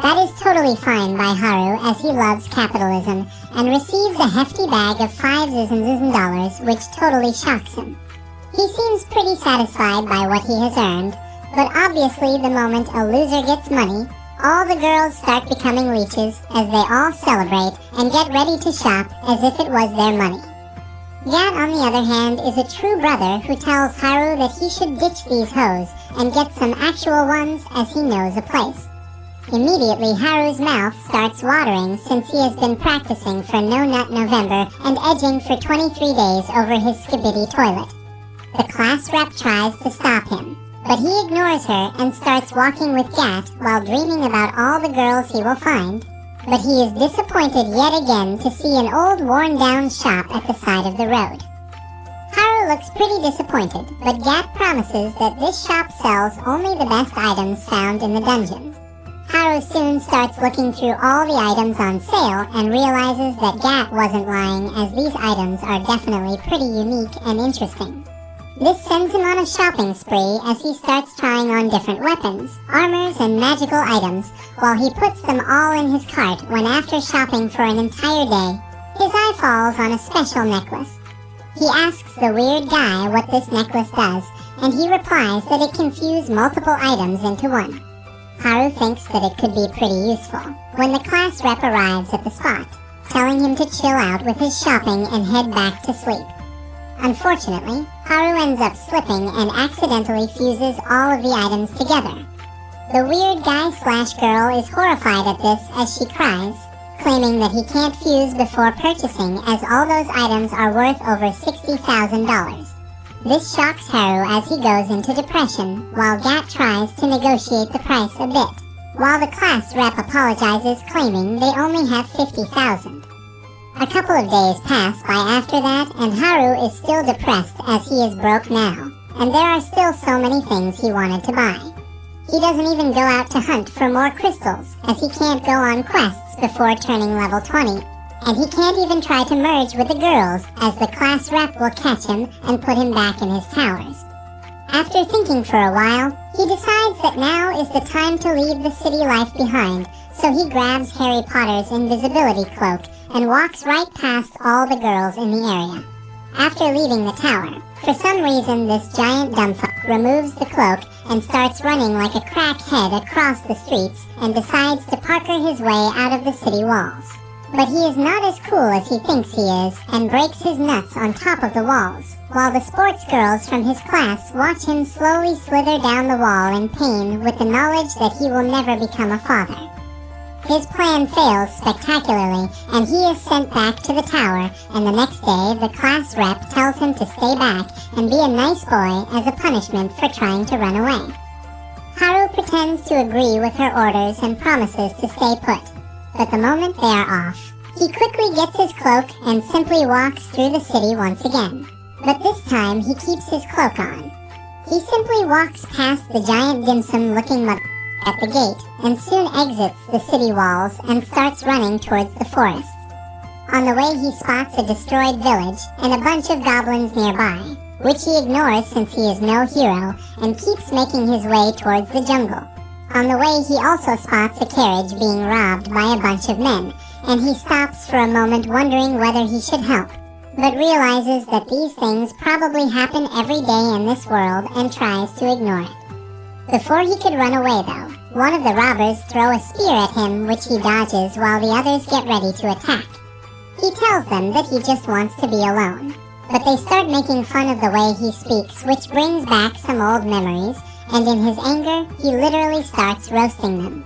That is totally fine by Haru, as he loves capitalism and receives a hefty bag of 5 Zizen dollars, which totally shocks him. He seems pretty satisfied by what he has earned, but obviously the moment a loser gets money, all the girls start becoming leeches as they all celebrate and get ready to shop as if it was their money. Gat, on the other hand, is a true brother who tells Haru that he should ditch these hoes and get some actual ones, as he knows a place. Immediately, Haru's mouth starts watering since he has been practicing for No Nut November and edging for 23 days over his skibidi toilet. The class rep tries to stop him, but he ignores her and starts walking with Gat while dreaming about all the girls he will find. But he is disappointed yet again to see an old worn-down shop at the side of the road. Haru looks pretty disappointed, but Gat promises that this shop sells only the best items found in the dungeons. Haru soon starts looking through all the items on sale and realizes that Gat wasn't lying, as these items are definitely pretty unique and interesting. This sends him on a shopping spree as he starts trying on different weapons, armors, and magical items while he puts them all in his cart when, after shopping for an entire day, his eye falls on a special necklace. He asks the weird guy what this necklace does, and he replies that it can fuse multiple items into one. Haru thinks that it could be pretty useful when the class rep arrives at the spot, telling him to chill out with his shopping and head back to sleep. Unfortunately, Haru ends up slipping and accidentally fuses all of the items together. The weird guy/girl is horrified at this as she cries, claiming that he can't fuse before purchasing as all those items are worth over $60,000. This shocks Haru as he goes into depression, while Gat tries to negotiate the price a bit, while the class rep apologizes, claiming they only have $50,000. A couple of days pass by after that, and Haru is still depressed as he is broke now, and there are still so many things he wanted to buy. He doesn't even go out to hunt for more crystals, as he can't go on quests before turning level 20, and he can't even try to merge with the girls, as the class rep will catch him and put him back in his towers. After thinking for a while, he decides that now is the time to leave the city life behind, so he grabs Harry Potter's invisibility cloak and walks right past all the girls in the area. After leaving the tower, for some reason this giant dumbfuck removes the cloak and starts running like a crackhead across the streets and decides to Parker his way out of the city walls. But he is not as cool as he thinks he is and breaks his nuts on top of the walls, while the sports girls from his class watch him slowly slither down the wall in pain with the knowledge that he will never become a father. His plan fails spectacularly, and he is sent back to the tower, and the next day the class rep tells him to stay back and be a nice boy as a punishment for trying to run away. Haru pretends to agree with her orders and promises to stay put, but the moment they are off, he quickly gets his cloak and simply walks through the city once again. But this time he keeps his cloak on. He simply walks past the giant dim-sum-looking mother at the gate and soon exits the city walls and starts running towards the forests. On the way he spots a destroyed village and a bunch of goblins nearby, which he ignores since he is no hero and keeps making his way towards the jungle. On the way he also spots a carriage being robbed by a bunch of men, and he stops for a moment wondering whether he should help, but realizes that these things probably happen every day in this world and tries to ignore it. Before he could run away, though, one of the robbers throw a spear at him, which he dodges while the others get ready to attack. He tells them that he just wants to be alone, but they start making fun of the way he speaks, which brings back some old memories, and in his anger, he literally starts roasting them.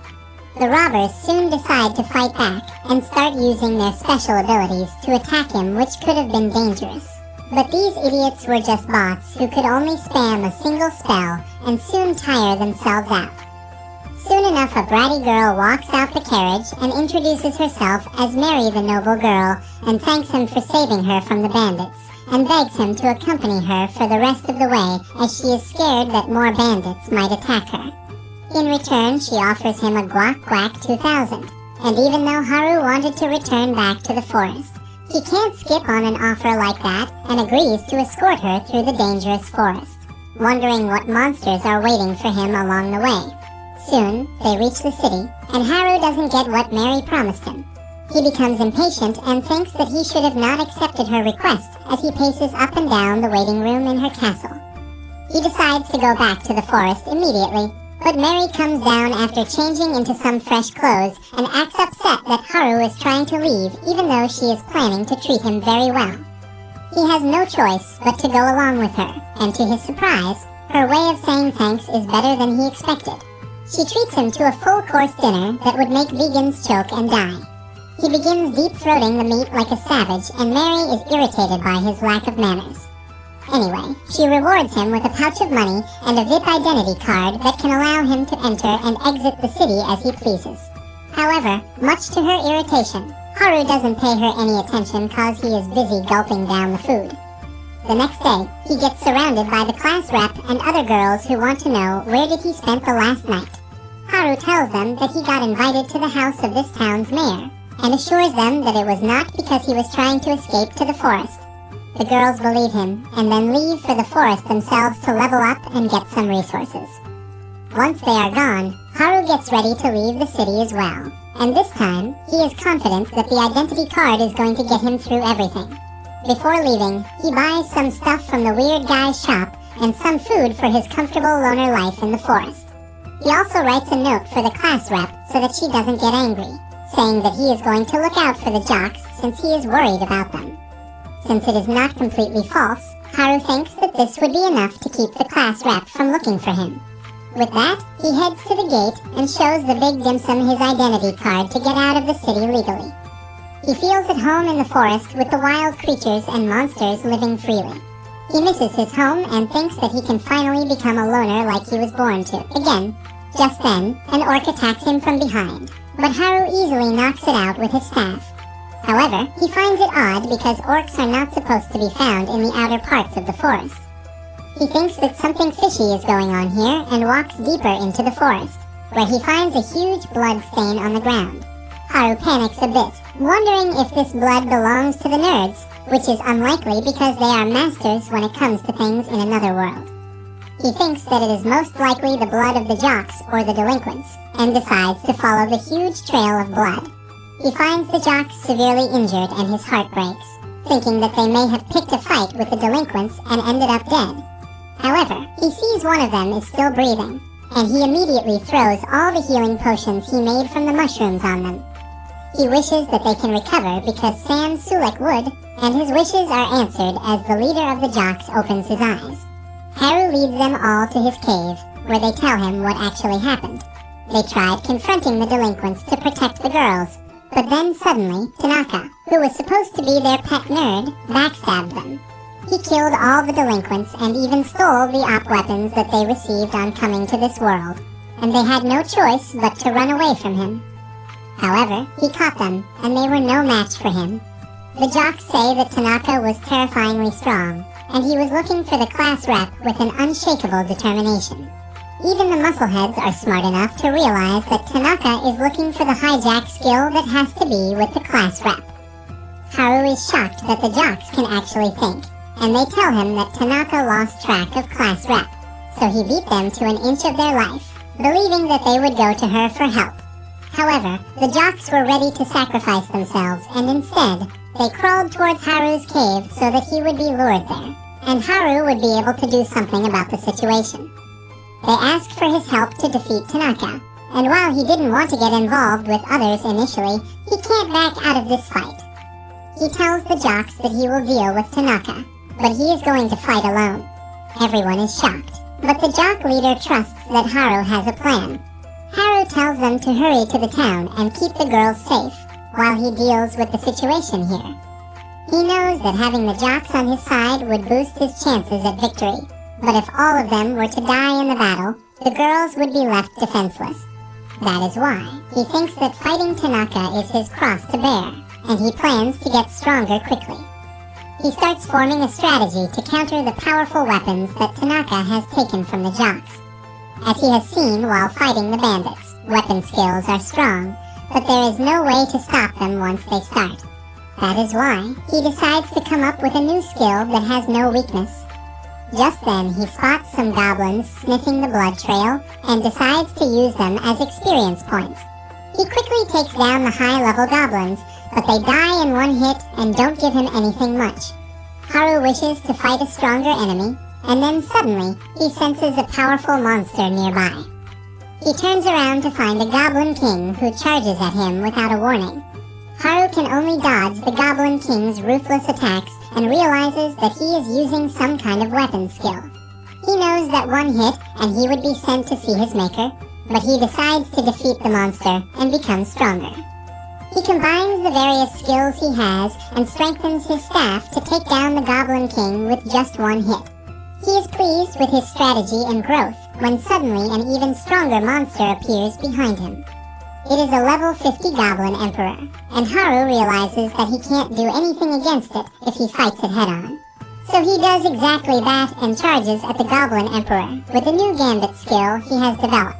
The robbers soon decide to fight back and start using their special abilities to attack him, which could have been dangerous. But these idiots were just bots who could only spam a single spell and soon tire themselves out. Soon enough, a bratty girl walks out the carriage and introduces herself as Mary the Noble Girl and thanks him for saving her from the bandits, and begs him to accompany her for the rest of the way as she is scared that more bandits might attack her. In return, she offers him a Guac Guac 2000, and even though Haru wanted to return back to the forest, he can't skip on an offer like that and agrees to escort her through the dangerous forest, wondering what monsters are waiting for him along the way. Soon, they reach the city, and Haru doesn't get what Mary promised him. He becomes impatient and thinks that he should have not accepted her request as he paces up and down the waiting room in her castle. He decides to go back to the forest immediately, but Mary comes down after changing into some fresh clothes and acts upset that Haru is trying to leave even though she is planning to treat him very well. He has no choice but to go along with her, and to his surprise, her way of saying thanks is better than he expected. She treats him to a full-course dinner that would make vegans choke and die. He begins deep-throating the meat like a savage, and Mary is irritated by his lack of manners. Anyway, she rewards him with a pouch of money and a VIP identity card that can allow him to enter and exit the city as he pleases. However, much to her irritation, Haru doesn't pay her any attention cause he is busy gulping down the food. The next day, he gets surrounded by the class rep and other girls who want to know where did he spend the last night. Haru tells them that he got invited to the house of this town's mayor, and assures them that it was not because he was trying to escape to the forest. The girls believe him, and then leave for the forest themselves to level up and get some resources. Once they are gone, Haru gets ready to leave the city as well, and this time, he is confident that the identity card is going to get him through everything. Before leaving, he buys some stuff from the weird guy's shop and some food for his comfortable loner life in the forest. He also writes a note for the class rep so that she doesn't get angry, saying that he is going to look out for the jocks since he is worried about them. Since it is not completely false, Haru thinks that this would be enough to keep the class rep from looking for him. With that, he heads to the gate and shows the big dim sum his identity card to get out of the city legally. He feels at home in the forest with the wild creatures and monsters living freely. He misses his home and thinks that he can finally become a loner like he was born to. Again, just then, an orc attacks him from behind, but Haru easily knocks it out with his staff. However, he finds it odd because orcs are not supposed to be found in the outer parts of the forest. He thinks that something fishy is going on here and walks deeper into the forest, where he finds a huge blood stain on the ground. Haru panics a bit, wondering if this blood belongs to the nerds, which is unlikely because they are masters when it comes to things in another world. He thinks that it is most likely the blood of the jocks or the delinquents, and decides to follow the huge trail of blood. He finds the jocks severely injured and his heart breaks, thinking that they may have picked a fight with the delinquents and ended up dead. However, he sees one of them is still breathing, and he immediately throws all the healing potions he made from the mushrooms on them. He wishes that they can recover because Sam Sulek would, and his wishes are answered as the leader of the jocks opens his eyes. Haru leads them all to his cave, where they tell him what actually happened. They tried confronting the delinquents to protect the girls, but then suddenly, Tanaka, who was supposed to be their pet nerd, backstabbed them. He killed all the delinquents and even stole the op weapons that they received on coming to this world, and they had no choice but to run away from him. However, he caught them, and they were no match for him. The jocks say that Tanaka was terrifyingly strong, and he was looking for the class rep with an unshakable determination. Even the muscleheads are smart enough to realize that Tanaka is looking for the hijack skill that has to be with the class rep. Haru is shocked that the jocks can actually think, and they tell him that Tanaka lost track of class rep, so he beat them to an inch of their life, believing that they would go to her for help. However, the jocks were ready to sacrifice themselves, and instead, they crawled towards Haru's cave so that he would be lured there, and Haru would be able to do something about the situation. They asked for his help to defeat Tanaka, and while he didn't want to get involved with others initially, he can't back out of this fight. He tells the jocks that he will deal with Tanaka, but he is going to fight alone. Everyone is shocked, but the jock leader trusts that Haru has a plan. Haru tells them to hurry to the town and keep the girls safe, while he deals with the situation here. He knows that having the jocks on his side would boost his chances at victory, but if all of them were to die in the battle, the girls would be left defenseless. That is why he thinks that fighting Tanaka is his cross to bear, and he plans to get stronger quickly. He starts forming a strategy to counter the powerful weapons that Tanaka has taken from the jocks. As he has seen while fighting the bandits, weapon skills are strong, but there is no way to stop them once they start. That is why he decides to come up with a new skill that has no weakness. Just then he spots some goblins sniffing the blood trail and decides to use them as experience points. He quickly takes down the high-level goblins, but they die in one hit and don't give him anything much. Haru wishes to fight a stronger enemy, and then suddenly he senses a powerful monster nearby. He turns around to find a Goblin King who charges at him without a warning. Haru can only dodge the Goblin King's ruthless attacks and realizes that he is using some kind of weapon skill. He knows that one hit and he would be sent to see his maker, but he decides to defeat the monster and become stronger. He combines the various skills he has and strengthens his staff to take down the Goblin King with just one hit. He is pleased with his strategy and growth when suddenly an even stronger monster appears behind him. It is a level 50 Goblin Emperor, and Haru realizes that he can't do anything against it if he fights it head-on. So he does exactly that and charges at the Goblin Emperor with the new Gambit skill he has developed.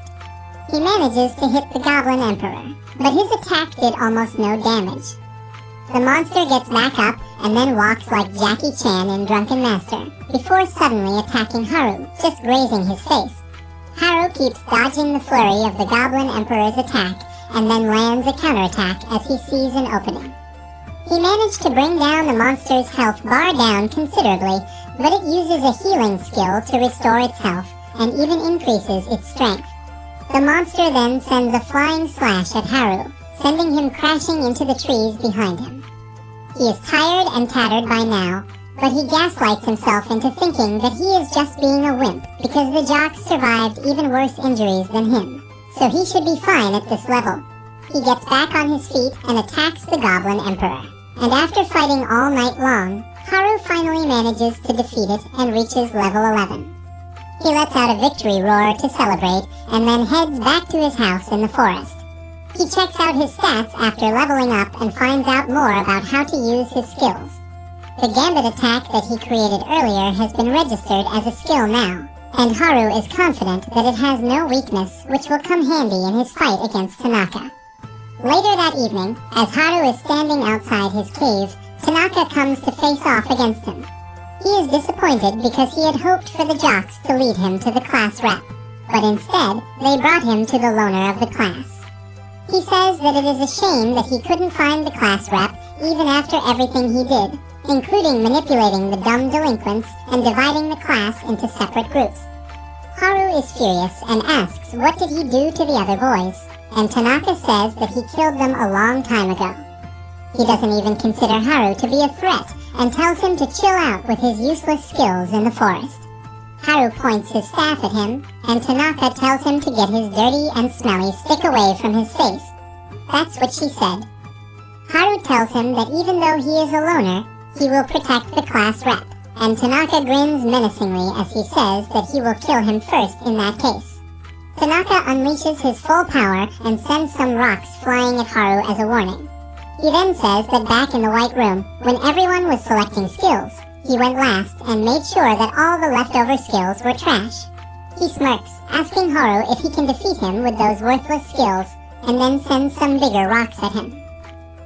He manages to hit the Goblin Emperor, but his attack did almost no damage. The monster gets back up and then walks like Jackie Chan in Drunken Master, before suddenly attacking Haru, just grazing his face. Haru keeps dodging the flurry of the Goblin Emperor's attack and then lands a counterattack as he sees an opening. He managed to bring down the monster's health bar down considerably, but it uses a healing skill to restore its health and even increases its strength. The monster then sends a flying slash at Haru, sending him crashing into the trees behind him. He is tired and tattered by now, but he gaslights himself into thinking that he is just being a wimp because the jocks survived even worse injuries than him, so he should be fine at this level. He gets back on his feet and attacks the Goblin Emperor, and after fighting all night long, Haru finally manages to defeat it and reaches level 11. He lets out a victory roar to celebrate and then heads back to his house in the forest. He checks out his stats after leveling up and finds out more about how to use his skills. The Gambit attack that he created earlier has been registered as a skill now, and Haru is confident that it has no weakness, which will come handy in his fight against Tanaka. Later that evening, as Haru is standing outside his cave, Tanaka comes to face off against him. He is disappointed because he had hoped for the jocks to lead him to the class rep, but instead, they brought him to the loner of the class. He says that it is a shame that he couldn't find the class rep even after everything he did, including manipulating the dumb delinquents and dividing the class into separate groups. Haru is furious and asks what did he do to the other boys, and Tanaka says that he killed them a long time ago. He doesn't even consider Haru to be a threat and tells him to chill out with his useless skills in the forest. Haru points his staff at him, and Tanaka tells him to get his dirty and smelly stick away from his face. That's what she said. Haru tells him that even though he is a loner, he will protect the class rep, and Tanaka grins menacingly as he says that he will kill him first in that case. Tanaka unleashes his full power and sends some rocks flying at Haru as a warning. He then says that back in the White Room, when everyone was selecting skills, he went last and made sure that all the leftover skills were trash. He smirks, asking Haru if he can defeat him with those worthless skills, and then sends some bigger rocks at him.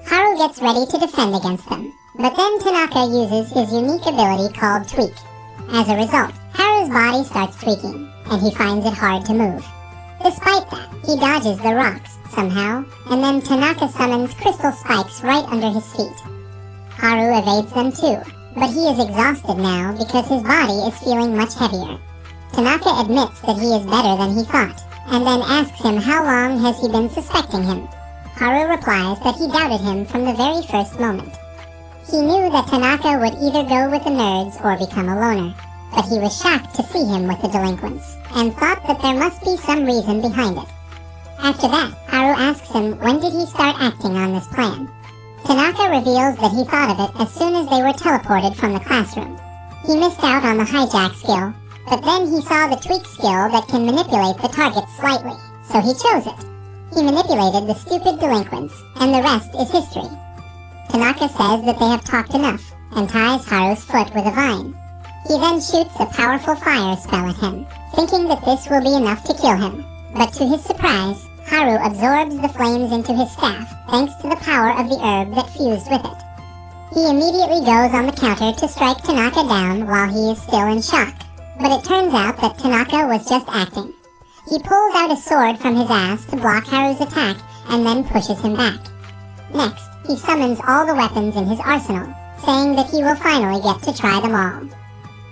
Haru gets ready to defend against them, but then Tanaka uses his unique ability called Tweak. As a result, Haru's body starts tweaking, and he finds it hard to move. Despite that, he dodges the rocks, somehow, and then Tanaka summons crystal spikes right under his feet. Haru evades them too, but he is exhausted now because his body is feeling much heavier. Tanaka admits that he is better than he thought, and then asks him how long has he been suspecting him. Haru replies that he doubted him from the very first moment. He knew that Tanaka would either go with the nerds or become a loner, but he was shocked to see him with the delinquents, and thought that there must be some reason behind it. After that, Haru asks him when did he start acting on this plan. Tanaka reveals that he thought of it as soon as they were teleported from the classroom. He missed out on the hijack skill, but then he saw the tweak skill that can manipulate the target slightly, so he chose it. He manipulated the stupid delinquents, and the rest is history. Tanaka says that they have talked enough, and ties Haru's foot with a vine. He then shoots a powerful fire spell at him, thinking that this will be enough to kill him. But to his surprise, Haru absorbs the flames into his staff thanks to the power of the herb that fused with it. He immediately goes on the counter to strike Tanaka down while he is still in shock, but it turns out that Tanaka was just acting. He pulls out a sword from his ass to block Haru's attack and then pushes him back. Next, he summons all the weapons in his arsenal, saying that he will finally get to try them all.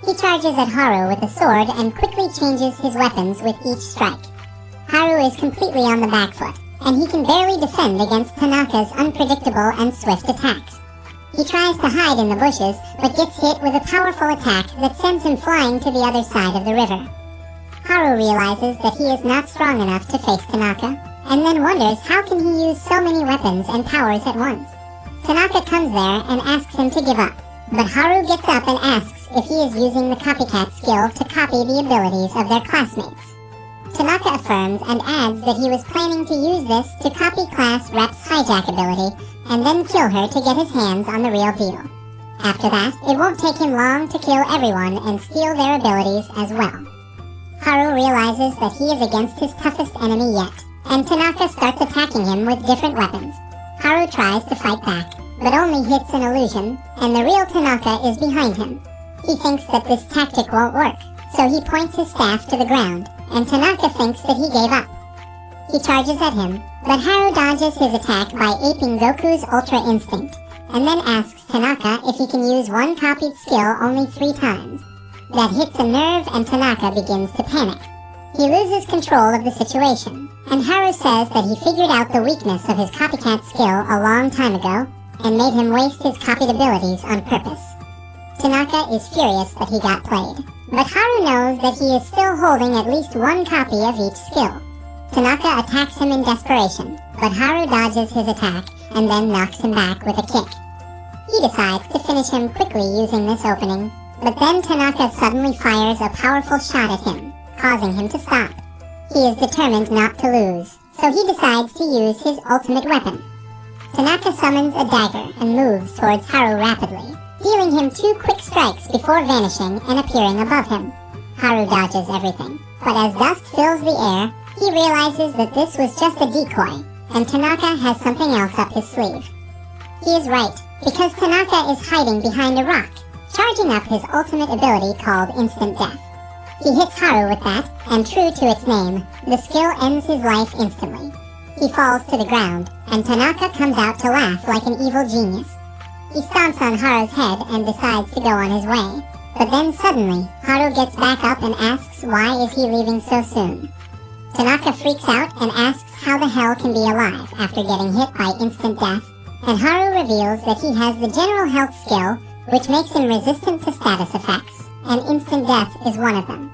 He charges at Haru with a sword and quickly changes his weapons with each strike. Haru is completely on the back foot, and he can barely defend against Tanaka's unpredictable and swift attacks. He tries to hide in the bushes, but gets hit with a powerful attack that sends him flying to the other side of the river. Haru realizes that he is not strong enough to face Tanaka, and then wonders how can he use so many weapons and powers at once. Tanaka comes there and asks him to give up, but Haru gets up and asks if he is using the copycat skill to copy the abilities of their classmates. Tanaka affirms and adds that he was planning to use this to copy Class Rep's hijack ability and then kill her to get his hands on the real deal. After that, it won't take him long to kill everyone and steal their abilities as well. Haru realizes that he is against his toughest enemy yet, and Tanaka starts attacking him with different weapons. Haru tries to fight back, but only hits an illusion, and the real Tanaka is behind him. He thinks that this tactic won't work, so he points his staff to the ground, and Tanaka thinks that he gave up. He charges at him, but Haru dodges his attack by aping Goku's Ultra Instinct, and then asks Tanaka if he can use one copied skill only 3 times. That hits a nerve and Tanaka begins to panic. He loses control of the situation, and Haru says that he figured out the weakness of his copycat skill a long time ago, and made him waste his copied abilities on purpose. Tanaka is furious that he got played, but Haru knows that he is still holding at least one copy of each skill. Tanaka attacks him in desperation, but Haru dodges his attack and then knocks him back with a kick. He decides to finish him quickly using this opening, but then Tanaka suddenly fires a powerful shot at him, causing him to stop. He is determined not to lose, so he decides to use his ultimate weapon. Tanaka summons a dagger and moves towards Haru rapidly, dealing him 2 quick strikes before vanishing and appearing above him. Haru dodges everything, but as dust fills the air, he realizes that this was just a decoy, and Tanaka has something else up his sleeve. He is right, because Tanaka is hiding behind a rock, charging up his ultimate ability called Instant Death. He hits Haru with that, and true to its name, the skill ends his life instantly. He falls to the ground, and Tanaka comes out to laugh like an evil genius. He stomps on Haru's head and decides to go on his way, but then suddenly, Haru gets back up and asks why is he leaving so soon. Tanaka freaks out and asks how the hell can be alive after getting hit by instant death, and Haru reveals that he has the general health skill, which makes him resistant to status effects, and instant death is one of them.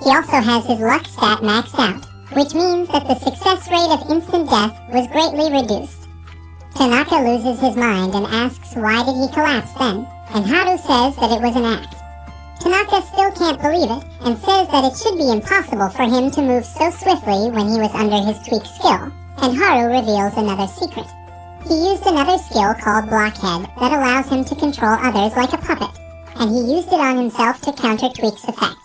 He also has his luck stat maxed out, which means that the success rate of instant death was greatly reduced. Tanaka loses his mind and asks why did he collapse then, and Haru says that it was an act. Tanaka still can't believe it, and says that it should be impossible for him to move so swiftly when he was under his tweak skill, and Haru reveals another secret. He used another skill called Blockhead that allows him to control others like a puppet, and he used it on himself to counter Tweak's effect.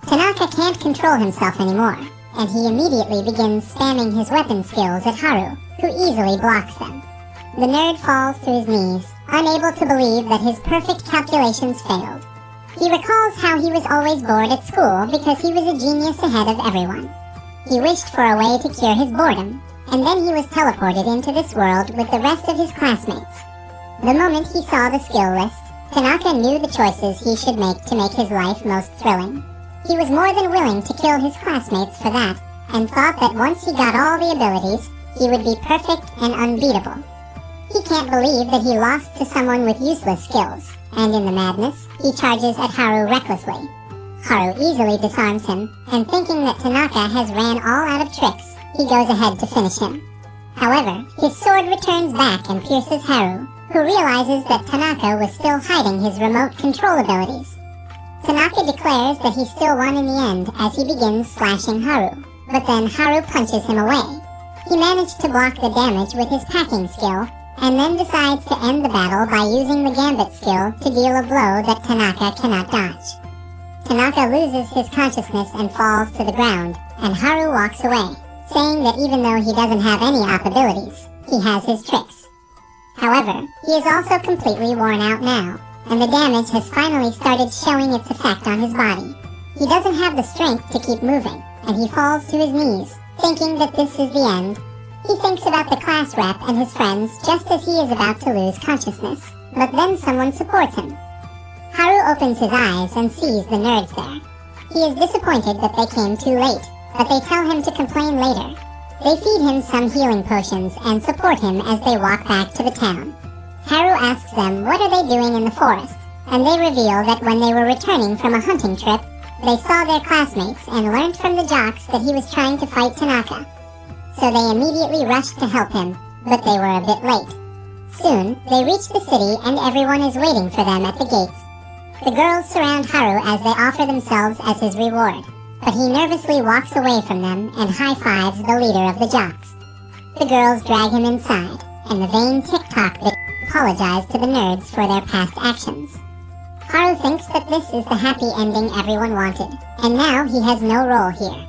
Tanaka can't control himself anymore, and he immediately begins spamming his weapon skills at Haru, who easily blocks them. The nerd falls to his knees, unable to believe that his perfect calculations failed. He recalls how he was always bored at school because he was a genius ahead of everyone. He wished for a way to cure his boredom, and then he was teleported into this world with the rest of his classmates. The moment he saw the skill list, Tanaka knew the choices he should make to make his life most thrilling. He was more than willing to kill his classmates for that, and thought that once he got all the abilities, he would be perfect and unbeatable. He can't believe that he lost to someone with useless skills, and in the madness, he charges at Haru recklessly. Haru easily disarms him, and thinking that Tanaka has ran all out of tricks, he goes ahead to finish him. However, his sword returns back and pierces Haru, who realizes that Tanaka was still hiding his remote control abilities. Tanaka declares that he still won in the end as he begins slashing Haru, but then Haru punches him away. He managed to block the damage with his packing skill, and then decides to end the battle by using the Gambit skill to deal a blow that Tanaka cannot dodge. Tanaka loses his consciousness and falls to the ground, and Haru walks away, saying that even though he doesn't have any op abilities, he has his tricks. However, he is also completely worn out now, and the damage has finally started showing its effect on his body. He doesn't have the strength to keep moving, and he falls to his knees, thinking that this is the end. He thinks about the class rep and his friends just as he is about to lose consciousness, but then someone supports him. Haru opens his eyes and sees the nerds there. He is disappointed that they came too late, but they tell him to complain later. They feed him some healing potions and support him as they walk back to the town. Haru asks them what are they doing in the forest, and they reveal that when they were returning from a hunting trip, they saw their classmates and learned from the jocks that he was trying to fight Tanaka. So they immediately rushed to help him, but they were a bit late. Soon, they reach the city and everyone is waiting for them at the gates. The girls surround Haru as they offer themselves as his reward, but he nervously walks away from them and high-fives the leader of the jocks. The girls drag him inside, and the vain TikTok bit apologize to the nerds for their past actions. Haru thinks that this is the happy ending everyone wanted, and now he has no role here.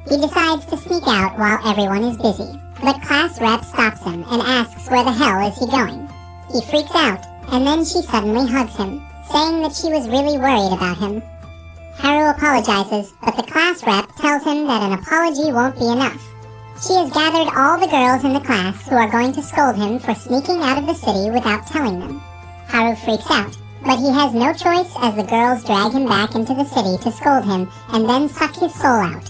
He decides to sneak out while everyone is busy, but class rep stops him and asks where the hell is he going. He freaks out, and then she suddenly hugs him, saying that she was really worried about him. Haru apologizes, but the class rep tells him that an apology won't be enough. She has gathered all the girls in the class who are going to scold him for sneaking out of the city without telling them. Haru freaks out, but he has no choice as the girls drag him back into the city to scold him and then suck his soul out.